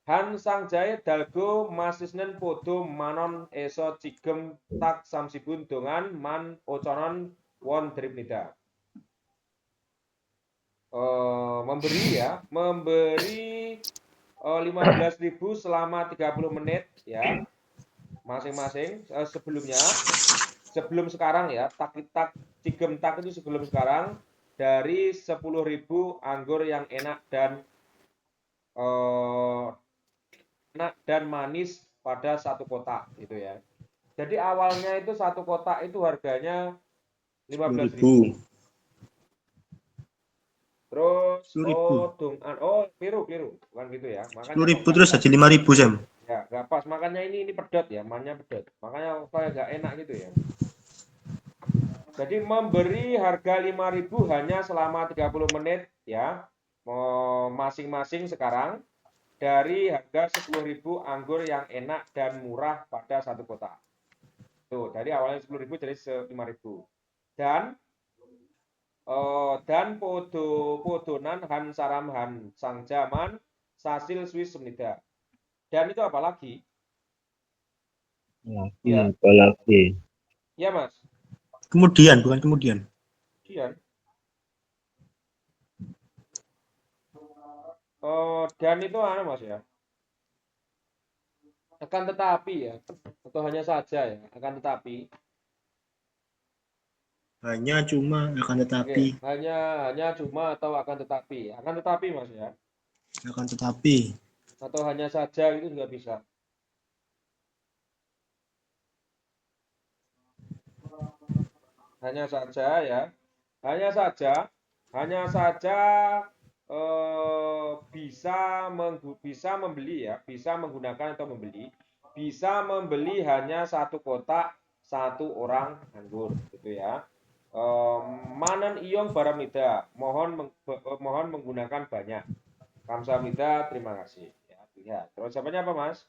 S1: Han sang jae dalgo masisnen podo manon eso cigem tak samsibun dongan man oconon won dripnida. Memberi 15.000 selama 30 menit ya masing-masing. Sebelum sekarang ya, tak cigem tak itu sebelum sekarang dari 10.000 anggur yang enak dan manis pada satu kotak gitu ya. Jadi awalnya itu satu kotak itu harganya 15.000.
S3: 10.000.
S1: Terus
S3: 10.000.
S1: keliru bukan gitu ya. Makanya
S3: 10.000 terus jadi 5.000 Sam.
S1: ya nggak pas, makanya ini pedot ya, mannya pedot, makanya kayak nggak enak gitu ya. Jadi memberi harga 5.000 hanya selama 30 menit ya, masing-masing sekarang dari harga 10.000 anggur yang enak dan murah pada satu kotak. Tuh, dari awalnya 10.000 jadi 5.000. Dan podonan han saram han sang jaman sasil Swiss semnida. Dan itu apa lagi?
S2: Lagi, apalagi.
S1: Ya Mas.
S3: Kemudian, bukan kemudian.
S1: Kemudian. Dan itu Mas ya. Akan tetapi ya, atau hanya saja ya, akan tetapi.
S3: Hanya cuma akan tetapi.
S1: Oke, hanya cuma atau akan tetapi. Akan tetapi Mas ya.
S3: Akan tetapi.
S1: Atau hanya saja itu juga bisa. Hanya saja ya. Hanya saja bisa membeli ya, bisa menggunakan atau membeli, bisa membeli hanya satu kotak satu orang anggur gitu ya. Manan iong baramida, mohon menggunakan banyak. Kamsahamnida, terima kasih. Ya, lihat. Terus jawabannya apa Mas?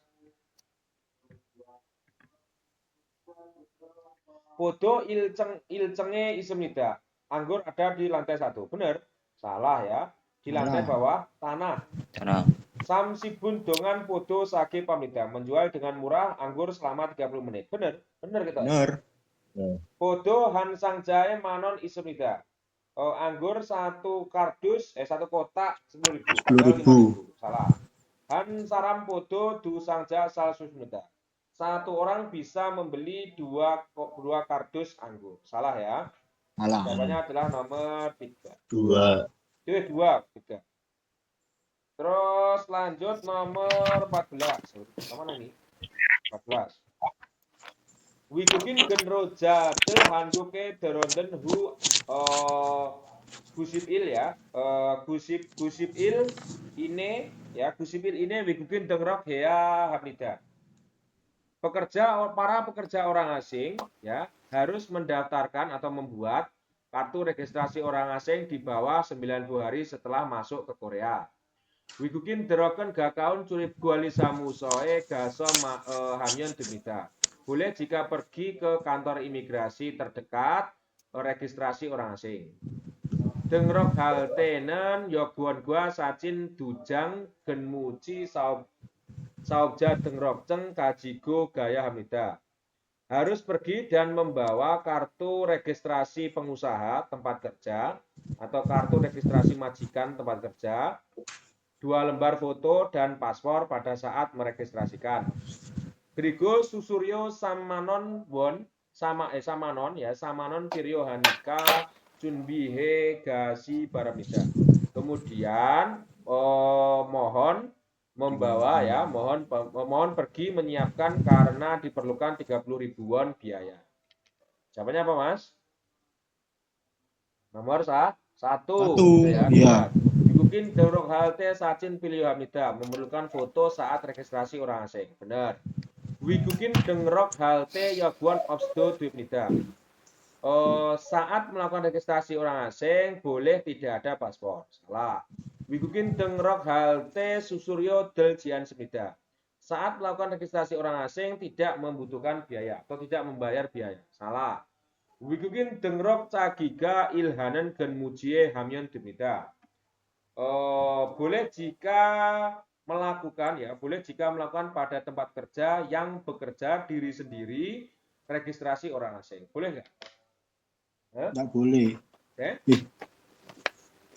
S1: Podo ilcenge isemnida. Anggur ada di lantai 1. Benar? Salah ya. Di lantai bawah tanah. Samsibun dongan podo sage pamida. Menjual dengan murah anggur selama 30 menit. Benar? Benar kita.
S3: Benar.
S1: Podo han sang jae manon isemnida. Anggur satu kotak 10.000.
S3: 10.000.
S1: Salah. Han saram podo du sangja sal susmida. Satu orang bisa membeli dua kardus anggur. Salah ya.
S3: Salah.
S1: Jawabannya adalah nomor 3.
S3: 2.
S1: 3. Terus lanjut nomor 14. Mana nih? 14. Wigukin genroja del handuke deronden hu gusip il ya. Gusip il ini wigukin dengrok hea hamnida. Para pekerja orang asing ya harus mendaftarkan atau membuat kartu registrasi orang asing di bawah 90 hari setelah masuk ke Korea. Wigukin deroken gakaun curip guali samusoe gaso hamyon demida. Boleh jika pergi ke kantor imigrasi terdekat registrasi orang asing. Dengrok haltenen yoguan gua sacin dujang genmuci saubja dengrokceng kajigo gaya hamida. Harus pergi dan membawa kartu registrasi pengusaha tempat kerja atau kartu registrasi majikan tempat kerja, 2 lembar foto dan paspor pada saat meregistrasikan. Grigo Susuryo Samanon Won Samanon Kiryo Hanika Chunbihe Gasi Baramida. Kemudian mohon pergi menyiapkan karena diperlukan 30.000 won biaya. Jawabannya apa Mas? Nomor 1. Ya. Mungkin dorong halte sacin pilih hamida memerlukan foto saat registrasi orang asing. Benar. Wigukin dengrok halte yaguan obsto duipnida. Saat melakukan registrasi orang asing boleh tidak ada paspor. Salah. Wigukin dengrok halte susuryo del jian semida. saat melakukan registrasi orang asing tidak membutuhkan biaya atau tidak membayar biaya. Salah. Wigugin dengrok cagiga ilhanan gen mujie hamyon demida. Boleh jika melakukan pada tempat kerja yang bekerja diri sendiri registrasi orang asing. Boleh nggak?
S3: Nggak boleh.
S1: Oke.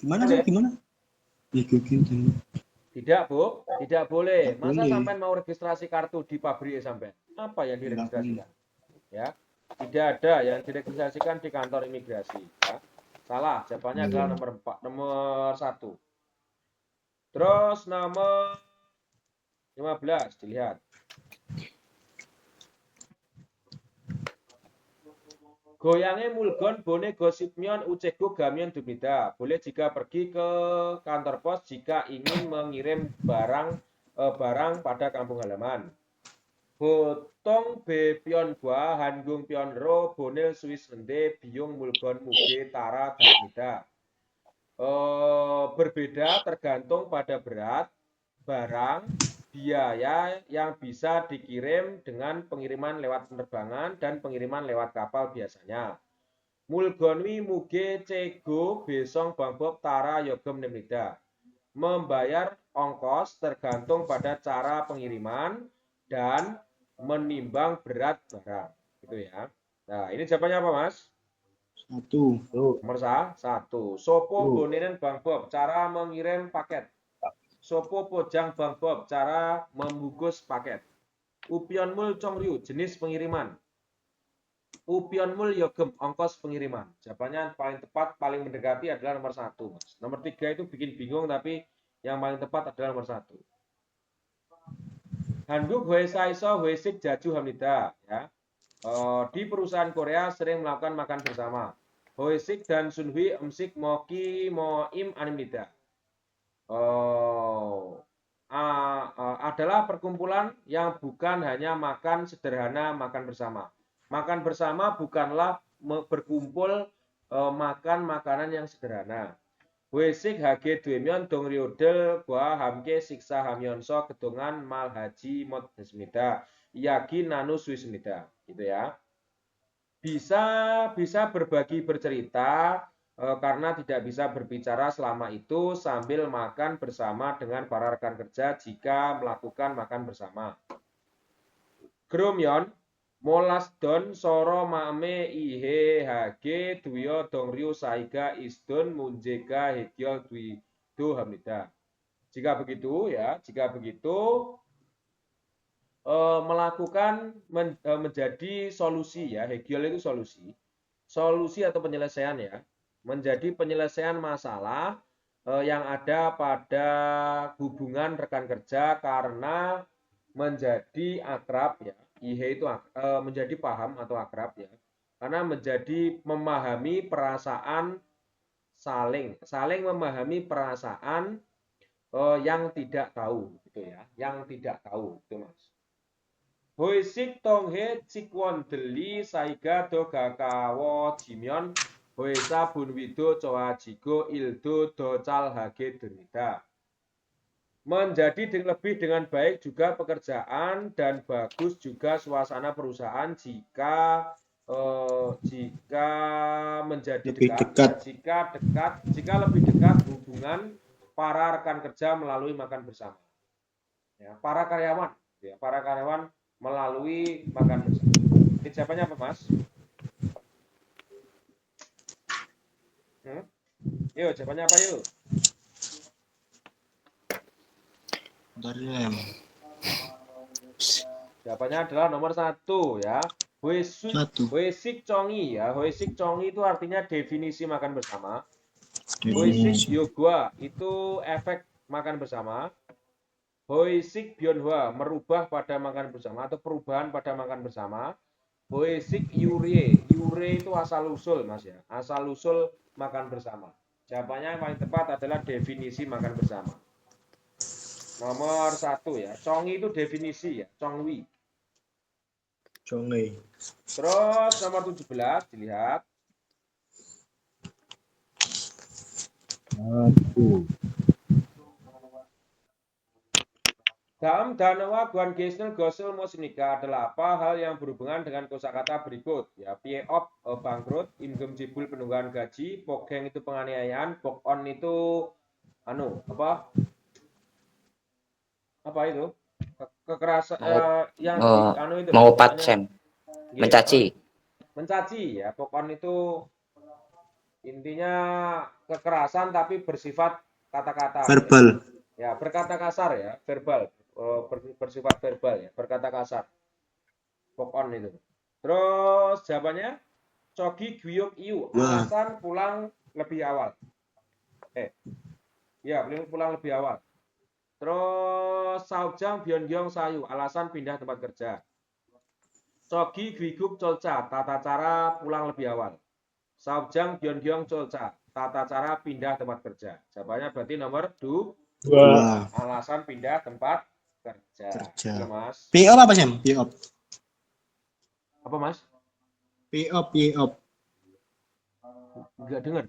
S3: Gimana
S1: Boleh.
S3: tuh? Gimana? Ikutin dulu.
S1: Tidak, Bu. Tidak boleh.
S3: Nggak
S1: Masa
S3: boleh.
S1: sampai mau registrasi kartu di pabrik sampai? Apa yang
S3: Nggak
S1: diregistrasikan? Ya. Tidak ada yang diregistrasikan di kantor imigrasi. Ya. Salah. Jawabannya adalah nomor 1. Terus nomor 15 dilihat. Goyange mulgon bone gosipmion ucego gamion dumida. Boleh jika pergi ke kantor pos jika ingin mengirim barang pada kampung halaman. Botong be pion gua hanggung pion ro bonel Swiss rende biung mulgon muge tara dasmida. Berbeda tergantung pada berat barang, biaya yang bisa dikirim dengan pengiriman lewat penerbangan dan pengiriman lewat kapal biasanya. Mulgonwi muge cego besong bangbob tara yogem nemida. Membayar ongkos tergantung pada cara pengiriman dan menimbang berat barang. Gitu ya. Nah, ini jawabannya apa, Mas?
S3: 1.
S1: Nomor 1. Sopo bonenen Bang Bob, cara mengirim paket. Sopo pojang Bang Bob, cara membungkus paket. Upionmul Congryu, jenis pengiriman. Upionmul Yogem, ongkos pengiriman. Jawabannya paling tepat, paling mendekati adalah nomor 1, Mas. Nomor 3 itu bikin bingung, tapi yang paling tepat adalah nomor 1. Handuk Hoesaiso Hoesik Jaju Hamida. Ya. Di perusahaan Korea sering melakukan makan bersama. Hoesik dan Sunhui Emsik Moki Moim Animida. Adalah perkumpulan yang bukan hanya makan sederhana makan bersama. Makan bersama bukanlah berkumpul makan makanan yang sederhana. Wesik hage duemyon dong riodel gua hamke siksa hamyonso gedongan mal haji mod desmida. Yagi nanu swismida. Gitu ya. Bisa berbagi bercerita karena tidak bisa berbicara selama itu sambil makan bersama dengan para rekan kerja jika melakukan makan bersama. Gromyon molas don soro mame ihe hage duyo dongryu saiga isdon munjega hekyol duido hamida. Jika begitu melakukan menjadi solusi ya, hekyol itu solusi atau penyelesaian ya, menjadi penyelesaian masalah yang ada pada hubungan rekan kerja karena menjadi akrab ya, ihe itu menjadi paham atau akrab ya, karena menjadi memahami perasaan saling memahami perasaan yang tidak tahu gitu ya, yang tidak tahu itu Mas. Hoisik tonghe cikwon deli saiga do gakawo jimyon hoisa bunwido coa jigo ildo do cal hage denida. Menjadi lebih dengan baik juga pekerjaan dan bagus juga suasana perusahaan jika menjadi dekat. Jika lebih dekat hubungan para rekan kerja melalui makan bersama. Ya, para karyawan melalui makan bersama. Ini jawabannya apa, Mas? Yuk, jawabannya apa yuk? Jawabannya adalah nomor 1 ya. Hoesik congi ya. Hoesik congi itu artinya definisi makan bersama. Hoesik yogwa itu efek makan bersama. Hoesik byonhwa merubah pada makan bersama atau perubahan pada makan bersama. Hoesik yure itu asal usul Mas ya. Asal usul makan bersama. Jawabannya yang paling tepat adalah definisi makan bersama. Nomor 1 ya. Congi itu definisi ya. Congwi. Terus nomor 17 dilihat. Dalam Danawa Guan Gesnel Gosel Mosnika adalah apa hal yang berhubungan dengan kosakata berikut ya. Pie op bangkrut, imgem jibul penunggangan gaji, pokeng itu penganiayaan, pokon itu apa itu kekerasan yang di
S4: Oh,
S1: itu
S4: mengupat
S1: pokoknya
S4: Sam,
S1: nggih,
S4: mencaci.
S1: mencaci ya. Pokon itu intinya kekerasan tapi bersifat kata-kata
S3: Verbal.
S1: ya, berkata kasar ya, verbal, bersifat verbal ya, berkata kasar. Pokon itu. Terus jawabannya Cogi Guyuk Iu,
S3: Wah.
S1: alasan pulang lebih awal. Ya, pulang lebih awal. Terus Saujang Byonggyong Sayu, alasan pindah tempat kerja. Cogi Gwiguk Colca, tata cara pulang lebih awal. Saujang Byonggyong Colca, tata cara pindah tempat kerja. Jawabannya berarti nomor 2,
S3: Dua.
S1: alasan pindah tempat kerja.
S3: Kerja.
S1: Gitu, Mas.
S3: Pay up apa Sam? Pay up.
S1: Apa, Mas?
S3: Pay up. Pay up.
S1: Enggak dengar.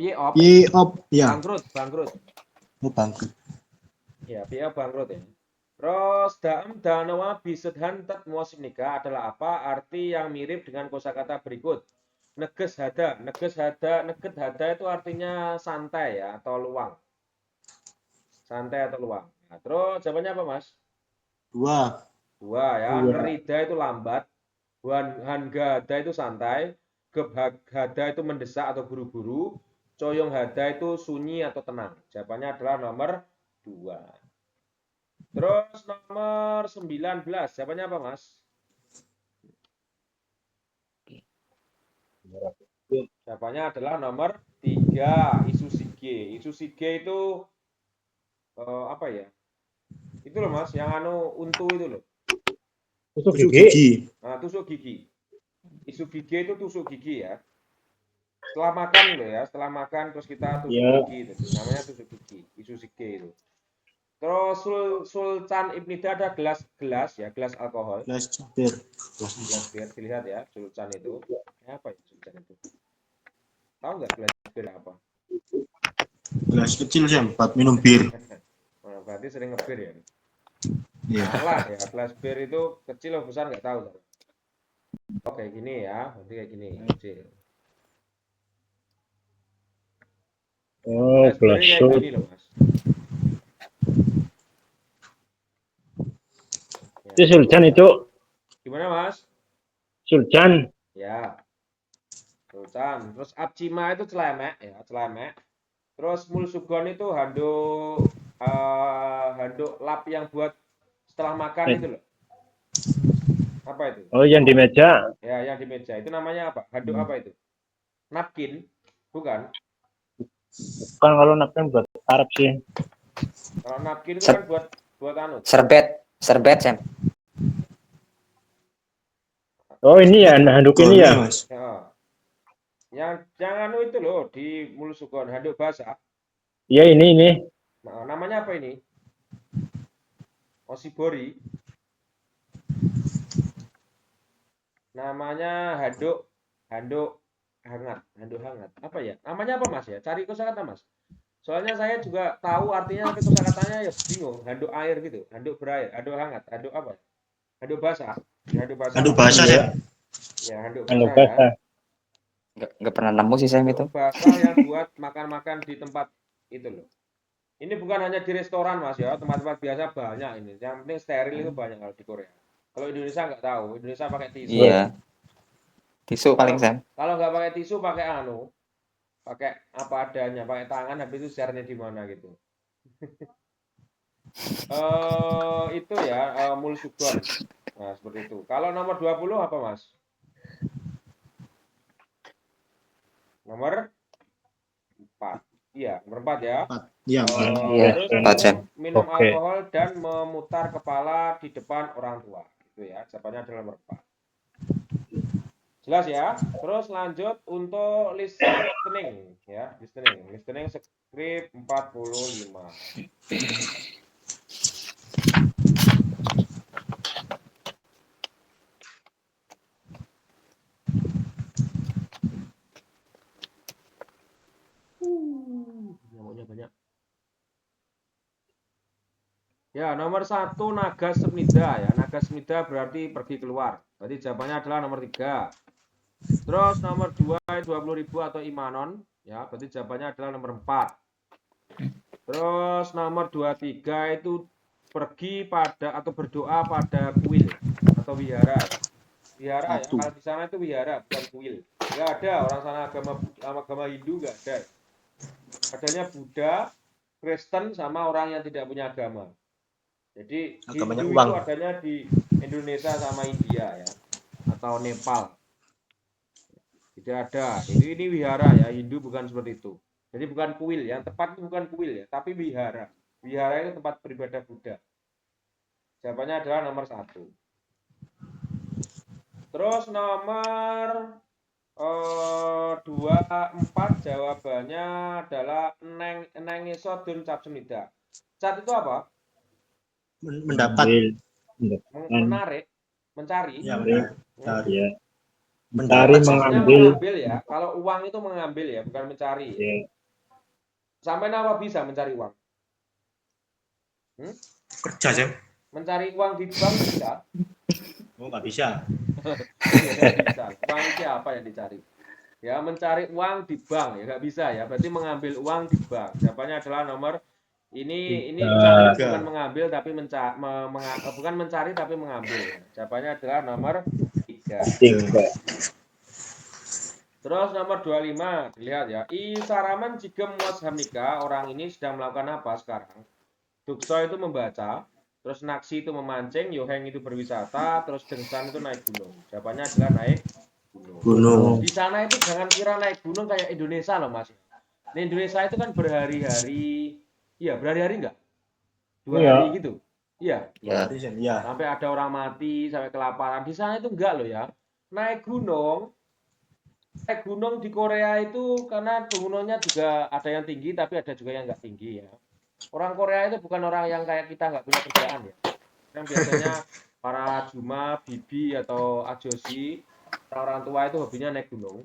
S1: Pay up.
S3: Pay up. Ya.
S1: Bangkrut.
S3: Oh, bangkrut.
S1: Ya, pay up bangkrut ya. Terus daam danawa bisedhan tet muasibnika adalah apa? Arti yang mirip dengan kosakata berikut. Neges hada itu artinya santai ya atau luang. Santai atau luang. Nah, terus jawabannya apa, Mas?
S3: Dua.
S1: Ya.
S2: Dua.
S1: Nerida itu lambat. Hangada itu santai. Gebhada itu mendesak atau buru-buru. Coyong hada itu sunyi atau tenang. Jawabannya adalah nomor 2. Terus nomor 19. Jawabannya apa, Mas? Jawabannya adalah nomor 3. Isusige. Isusige itu apa ya? Itu loh, Mas, yang untu itu loh.
S2: Tusuk
S3: Tusuk
S2: gigi.
S3: gigi.
S1: Nah, tusuk gigi. Isusige itu tusuk gigi ya. Setelah makan loh ya, setelah makan terus kita tusuk
S2: Ya.
S1: gigi itu. Namanya tusuk gigi. Isusige itu. Terus Sultan Ibnida ada gelas ya, gelas alkohol.
S3: Gelas bir.
S1: Gelas bir, dilihat ya, Sultan itu. Apa ya Sultan itu? Tahu nggak gelas bir apa?
S3: Gelas kecil Sam, buat minum bir.
S1: Nah, berarti sering ngebir ya.
S3: Iya.
S1: Salah ya, gelas bir itu kecil atau besar nggak tahu. Oh, kayak gini ya, berarti kayak gini, kecil.
S2: Oh,
S1: Gelas bir kayak
S2: gelas
S1: gini loh, Mas.
S2: itu Sultan itu.
S1: Gimana, Mas?
S2: Sultan.
S1: Ya, Sultan. Terus Abcima itu celemek ya, celemek. Terus Mulsugon itu handuk lap yang buat setelah makan itu loh. Apa itu?
S2: Oh, yang di meja.
S1: Ya, yang di meja. Itu namanya apa? Handuk apa itu? Napkin? Bukan.
S2: Bukan, kalau napkin buat Arab sih.
S1: Kalau napkin itu kan buat
S4: Serbet Sam.
S2: Oh, ini ya, handuk ini ya.
S3: Mas.
S1: Ya. Yang itu loh di Mulsugon, handuk basah.
S2: Iya, ini.
S1: Nah, namanya apa ini? Osibori. Namanya handuk hangat. Apa ya? Namanya apa, Mas ya? Cari kosakata, Mas. Soalnya saya juga tahu artinya tapi kosakatanya ya bingung. Handuk air gitu, handuk berair, handuk hangat, handuk apa? Handuk basah. Ya, handuk basah.
S3: Handuk basah Sam.
S1: Ya, handuk
S2: Handuk
S1: basah ya.
S2: basah.
S4: Nggak pernah nemu sih Sam itu.
S1: Handuk basah yang buat makan-makan di tempat itu loh. Ini bukan hanya di restoran, Mas ya, tempat-tempat biasa banyak ini. Yang penting steril itu banyak kalau di Korea. Kalau Indonesia nggak tahu, Indonesia pakai tisu.
S4: Iya. Tisu paling Sam.
S1: Kalau nggak pakai tisu pakai pakai apa adanya, pakai tangan, habis itu share-nya di mana gitu. Itu ya Mulsugon. Nah, seperti itu. Kalau nomor 20 apa, Mas? Nomor 4. Iya, nomor 4 ya.
S3: Iya.
S4: Iya,
S1: Terus
S4: 4 Sam.
S1: minum
S2: Oke.
S1: alkohol dan memutar kepala di depan orang tua. Itu ya, jawabannya adalah nomor 4. Jelas ya? Terus lanjut untuk listening ya, listening script 45. Nyamuknya banyak. Ya, nomor 1 Naga Semida ya. Naga Semida berarti pergi keluar. Berarti jawabannya adalah nomor 3. Terus nomor 2 20.000 atau Imanon ya. Berarti jawabannya adalah nomor 4. Terus nomor 23 itu pergi pada atau berdoa pada kuil atau wihara ya. Wihara ya.
S3: Satu.
S1: Kalau di sana itu wihara bukan kuil. Enggak ada orang sana agama Hindu enggak ada. Adanya Buddha, Kristen sama orang yang tidak punya agama. Jadi
S3: Agamanya
S1: Hindu
S3: uang.
S1: itu adanya di Indonesia sama India ya, atau Nepal. Tidak ada. Ini wihara ya, Hindu bukan seperti itu. Jadi bukan kuil, yang tepat itu bukan kuil ya, tapi wihara. Wihara itu tempat beribadah Buddha. Jawabannya adalah nomor 1. Terus nomor 24 jawabannya adalah neng iso dun cap semida. Cat itu apa?
S3: Mendapat.
S2: Ambil. Mendapatkan.
S1: Menarik, mencari.
S3: Ya,
S2: Ambil.
S3: benar.
S2: Ya.
S3: Mendapat.
S2: Mencari,
S1: Maksudnya
S2: mengambil.
S1: mengambil ya. Kalau uang itu mengambil ya, bukan mencari.
S2: Ya.
S1: Sampai apa bisa mencari uang?
S3: Kerja, Sam.
S1: Mencari uang di bank bisa?
S3: Oh, nggak bisa.
S1: Ya, nggak bisa. Uang itu apa yang dicari? Ya, mencari uang di bank ya nggak bisa ya. Berarti mengambil uang di bank. Jawabannya adalah nomor ini cat
S3: Tiga.
S1: bukan mengambil tapi bukan mencari tapi mengambil. Jawabannya adalah nomor 3.
S2: 3.
S1: Terus nomor 25, dilihat ya. Isaraman jigem was hamnika, orang ini sedang melakukan apa sekarang? Dukso itu membaca, terus naksi itu memancing, yoheng itu berwisata, terus dengsan itu naik gunung. Jawabannya adalah naik gunung.
S3: Gunung.
S1: Di sana itu jangan kira naik gunung kayak Indonesia loh Mas. Di Indonesia itu kan berhari-hari, iya berhari-hari enggak? 2
S2: Iya.
S1: hari gitu. Iya.
S4: Ya.
S3: Ya.
S1: Sampai ada orang mati, sampai kelaparan. Di sana itu enggak loh ya. Naik gunung di Korea itu karena gunungnya juga ada yang tinggi tapi ada juga yang nggak tinggi ya. Orang Korea itu bukan orang yang kayak kita nggak punya kerjaan ya. Yang biasanya para Juma, Bibi atau Ajosi, orang tua itu hobinya naik gunung.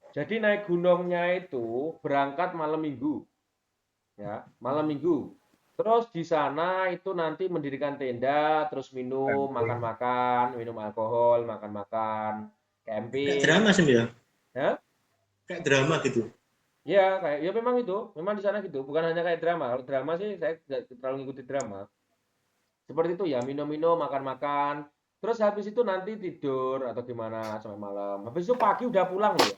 S1: Jadi naik gunungnya itu berangkat malam minggu. Ya, malam minggu. Terus di sana itu nanti mendirikan tenda, terus minum, makan-makan, minum alkohol, makan-makan,
S3: Kayak
S1: camping.
S3: drama, Sam ya?
S1: Ya?
S3: Kayak drama gitu.
S1: Ya, kayak ya memang itu, memang di sana gitu. Bukan hanya kayak drama. Kalau drama sih saya nggak terlalu ngikuti drama. Seperti itu ya, minum-minum, makan-makan. Terus habis itu nanti tidur atau gimana sampai malam. Habis itu pagi udah pulang loh ya.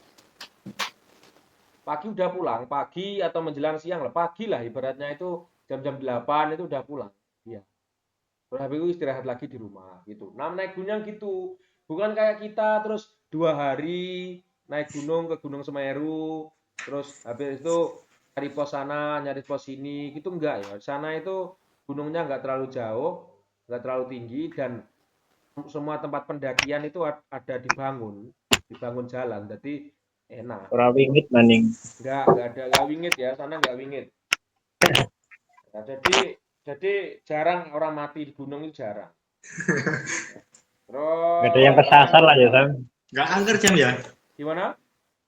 S1: Pagi udah pulang, pagi atau menjelang siang lah, pagi lah ibaratnya itu jam-jam 8 itu udah pulang. Iya. Terus habis itu istirahat lagi di rumah gitu. Nah, naik gunung gitu. Bukan kayak kita terus 2 hari naik gunung ke Gunung Semeru, terus habis itu nyari pos sana, nyari pos sini, gitu enggak ya. Di sana itu gunungnya enggak terlalu jauh, enggak terlalu tinggi dan semua tempat pendakian itu ada dibangun jalan. Jadi enak.
S2: Ora wingit maning.
S1: Enggak wingit ya, sana enggak wingit. Nah, jadi jarang orang mati di gunung itu jarang. Terus
S2: Gak ada yang kesasar lah ya, Sam.
S3: Nggak angker, Sam ya?
S1: gimana?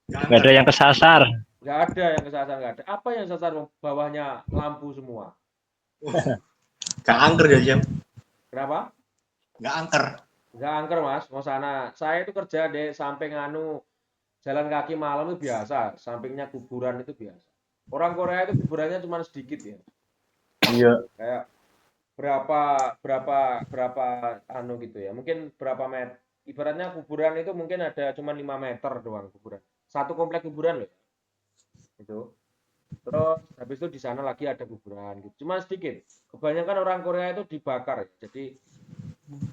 S2: Gak ada yang kesasar.
S1: Nggak ada yang kesasar, nggak ada. Apa yang sasar bawahnya lampu semua?
S3: Nggak angker ya, Sam?
S1: Kenapa?
S3: Nggak angker.
S1: Nggak angker mas, mau sana. Saya itu kerja deh samping jalan kaki malam itu biasa, sampingnya kuburan itu biasa. Orang Korea itu kuburannya cuma sedikit ya.
S2: Iya.
S1: Kayak berapa gitu ya. Mungkin berapa meter. Ibaratnya kuburan itu mungkin ada cuma 5 meter doang kuburan. Satu komplek kuburan loh. Itu. Terus habis itu di sana lagi ada kuburan gitu. Cuma sedikit. Kebanyakan orang Korea itu dibakar. Jadi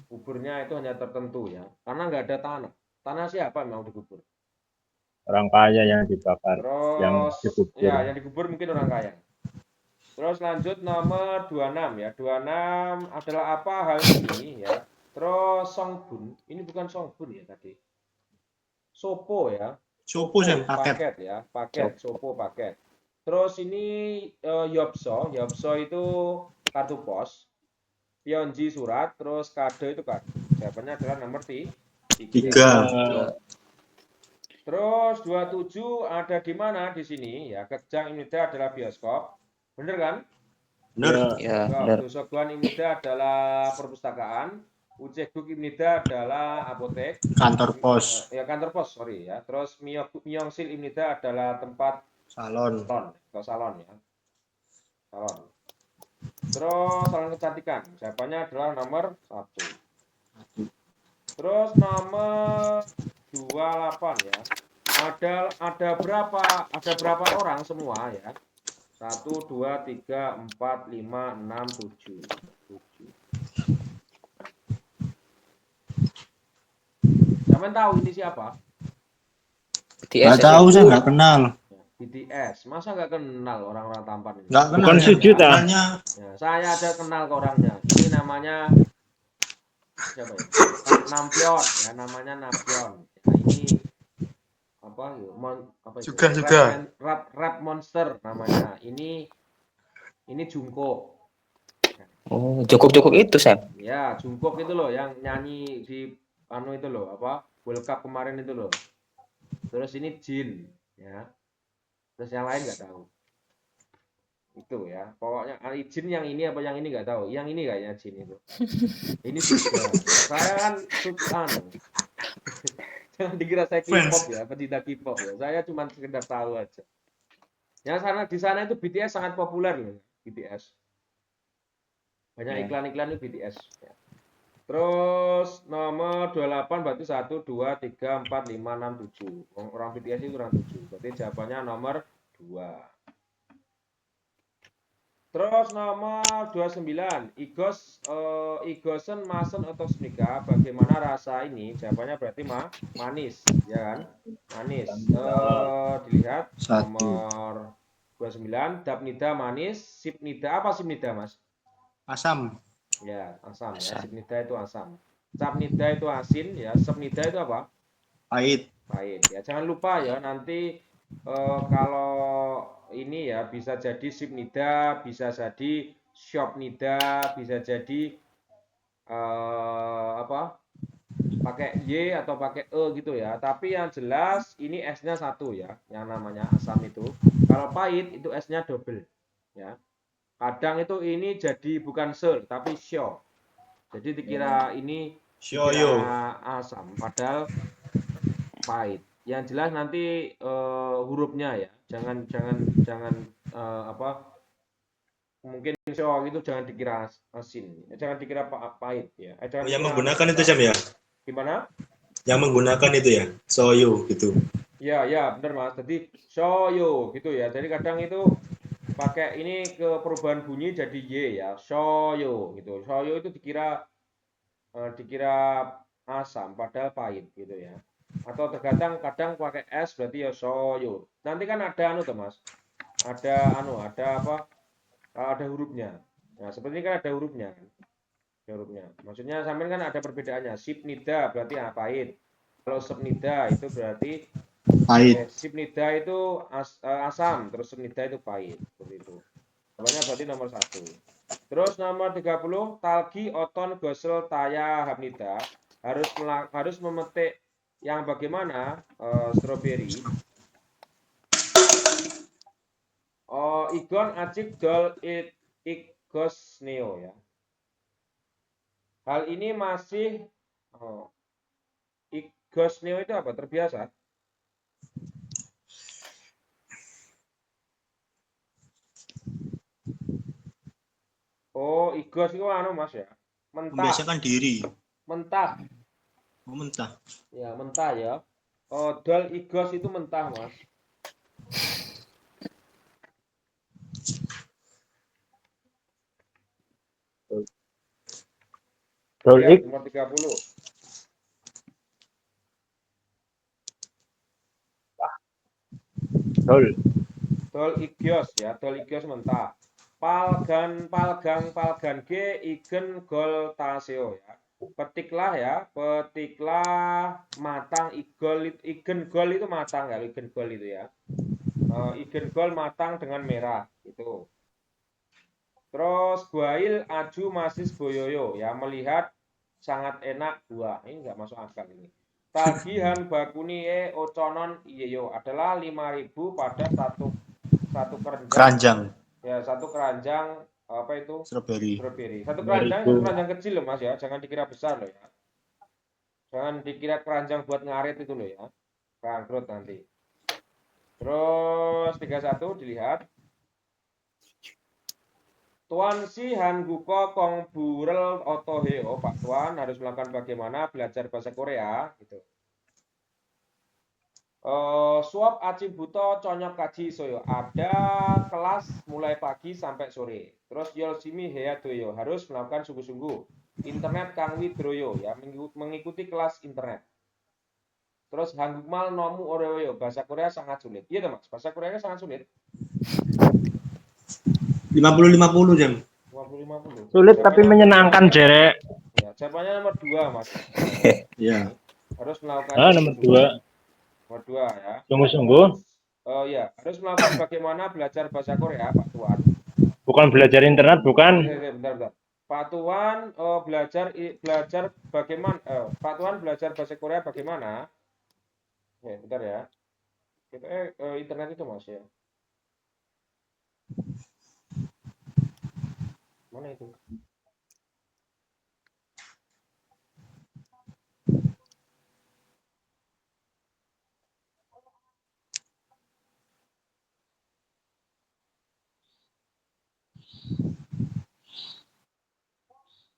S1: kuburnya itu hanya tertentu ya. Karena nggak ada tanah. Tanah siapa yang mau dikubur?
S2: Orang kaya yang dibakar.
S1: Terus
S2: Yang dikubur.
S1: ya yang dikubur mungkin orang kaya. Terus lanjut nomor 26 ya. 26 adalah apa hal ini ya. Terus Songbun. Ini bukan Songbun ya tadi. Sopo ya.
S3: Sopo, Sam, paket.
S1: Paket ya. Paket. Sopo paket. Terus ini Yopso. Yopso itu kartu pos. Pionji surat. Terus kado itu kado. Jawabannya adalah nomor 3. Terus 27 ada di mana di sini ya. Kejang Indonesia adalah bioskop. Bener kan?
S3: Bener.
S4: Ya,
S1: Enggak,
S4: benar.
S1: Dosoguan Imnida adalah perpustakaan, Uceguk Imnida adalah apotek,
S3: Kantor pos.
S1: ya kantor pos, sorry ya. Terus Myeongsil Imnida adalah tempat
S3: Salon.
S1: salon, atau salon ya, salon. Terus salon kecantikan, jawabannya adalah nomor 1. Terus nomor 28 ya. Ada berapa orang semua ya? 1, 2, 3, 4, 5, 6, 7. 7. Sampean tahu ini siapa?
S3: Nggak
S4: BTS ya,
S3: tahu,
S4: Sam.
S3: saya nggak kenal.
S1: BTS. Masa nggak kenal orang-orang tampan ini?
S3: Nggak kenal.
S2: Bukan
S3: ya.
S2: sujud, ah.
S3: Namanya
S1: Ya, saya ada kenal ke orangnya. Ini namanya siapa ya? Nampion ya, namanya Nampion. Ya, ini apa ya? Apa itu?
S3: Juga.
S1: Rap monster namanya. Ini Jungkook.
S4: Oh, Jungkook itu, Sam.
S1: Ya, Jungkook itu loh yang nyanyi di anu itu loh, apa? World Cup kemarin itu loh. Terus ini Jin, ya. Terus yang lain nggak tahu. Itu ya. Pokoknya Jin yang ini apa yang ini nggak tahu. Yang ini kayaknya Jin itu. Ini juga. Saya kan suka anu. Jangan dikira saya K-pop ya, pecinta K-pop ya. Saya cuma sekedar tahu aja. Yang di sana itu BTS sangat populer loh, BTS. Banyak iklan-iklan itu BTS. Ya. Terus nomor 28 berarti 1, 2, 3, 4, 5, 6, 7. Orang BTS itu orang 7. Berarti jawabannya nomor 2. Terus nomor 29. Igosen masen atau snika. Bagaimana rasa ini? Jawabannya berarti manis. Ya kan? Manis. Dilihat.
S3: 1.
S1: Nomor 29. Dapnida manis. Sipnida. Apa sipnida, Mas?
S3: Asam.
S1: Ya, asam ya.
S4: Asam.
S1: Sipnida itu asam. Capnida itu asin ya. Sepnida itu apa?
S3: Pahit.
S1: Pahit. Ya, jangan lupa ya nanti kalau ini ya bisa jadi sipnida, bisa jadi shopnida, bisa jadi apa? Pakai Y atau pakai E gitu ya. Tapi yang jelas ini S-nya 1 ya, yang namanya asam itu. Kalau pahit itu S-nya double ya. Kadang itu ini jadi bukan ser tapi syo. Jadi dikira ini
S3: Shoyo.
S1: asam padahal pahit. Yang jelas nanti hurufnya ya. Jangan apa mungkin syo itu jangan dikira asin. Jangan dikira pahit ya. Jangan
S3: Yang
S1: dikira
S3: menggunakan itu
S1: asam.
S3: Jam ya?
S1: Gimana?
S3: Yang menggunakan itu ya? Soyo gitu.
S1: Ya, benar Mas. Jadi shoyo gitu ya. Jadi kadang itu pakai ini ke perubahan bunyi jadi Y ya. Shoyo gitu. Shoyo itu dikira asam padahal pahit gitu ya. Atau terkadang kadang pakai S berarti ya shoyo. Nanti kan ada anu tuh Mas. Ada apa? Ada hurufnya. Nah, seperti ini kan ada hurufnya kan. Ada hurufnya. Maksudnya sampai kan ada perbedaannya. Sipnida berarti pahit. Kalau sepnida itu berarti
S3: Pahit.
S1: sipnida itu asam, terus sepnida itu pahit, seperti itu. Jawabannya berarti nomor 1. Terus nomor 30, Talgi Oton Gosel Taya Hamnida harus memetik yang bagaimana? Strawberry. Igon acik dol igos neo ya. Hal ini masih igos neo itu apa? Terbiasa. Oh, igos itu anu Mas ya. Mentah.
S3: Membiasakan diri.
S1: Mentah.
S3: Oh, mentah.
S1: Ya, mentah ya. Dol igos itu mentah, Mas.
S2: Dol
S1: Ya,
S2: ik.
S1: nomor 30. Dol igios ya, dol igios mentah. Palgan G igen gol taseo ya. Petiklah matang igen gol itu matang ya, igen gol itu ya. Igen gol matang dengan merah itu. Terus Guail Aju Masis Boyoyo ya, melihat sangat enak buah. Ini enggak masuk akal ini. Tagihan bakuni oconon iyeyo adalah 5.000 pada satu keranjang.
S3: Keranjang.
S1: Ya, satu keranjang Apa itu?
S3: Strawberry.
S1: Strawberry. Satu
S2: 2000.
S1: keranjang kecil loh Mas ya, jangan dikira besar loh ya. Jangan dikira keranjang buat ngarit itu loh ya. Bangkrut nanti. Terus 31 dilihat. Tuan si Hanguko Kong Burel Otoheo, Pak Tuan harus melakukan bagaimana belajar bahasa Korea gitu. Suap Acibuto Conyok Kaji Soyo. Ada kelas mulai pagi sampai sore. Terus Yolsimi Headoyo harus melakukan sungguh-sungguh. Internet Kang Widroyo ya, mengikuti kelas internet. Terus Hangukmal Nomu Oreoyo, bahasa Korea sangat sulit. Iya Mas, bahasa Koreanya sangat sulit.
S3: 50-50 jam.
S1: 50-50.
S2: Sulit tapi menyenangkan, Jere.
S1: Ya, jawabannya nomor 2, Mas.
S3: Ya.
S1: Harus melakukan
S2: Nomor 2.
S1: Nomor 2 ya.
S2: Sungguh-sungguh.
S1: Ya, harus melakukan bagaimana belajar bahasa Korea, Pak Tuan.
S2: Bukan belajar internet, bukan.
S1: Bentar. Pak Tuan belajar bagaimana? Pak Tuan belajar bahasa Korea bagaimana? Bentar ya. Kita internet itu Mas ya. Mana itu?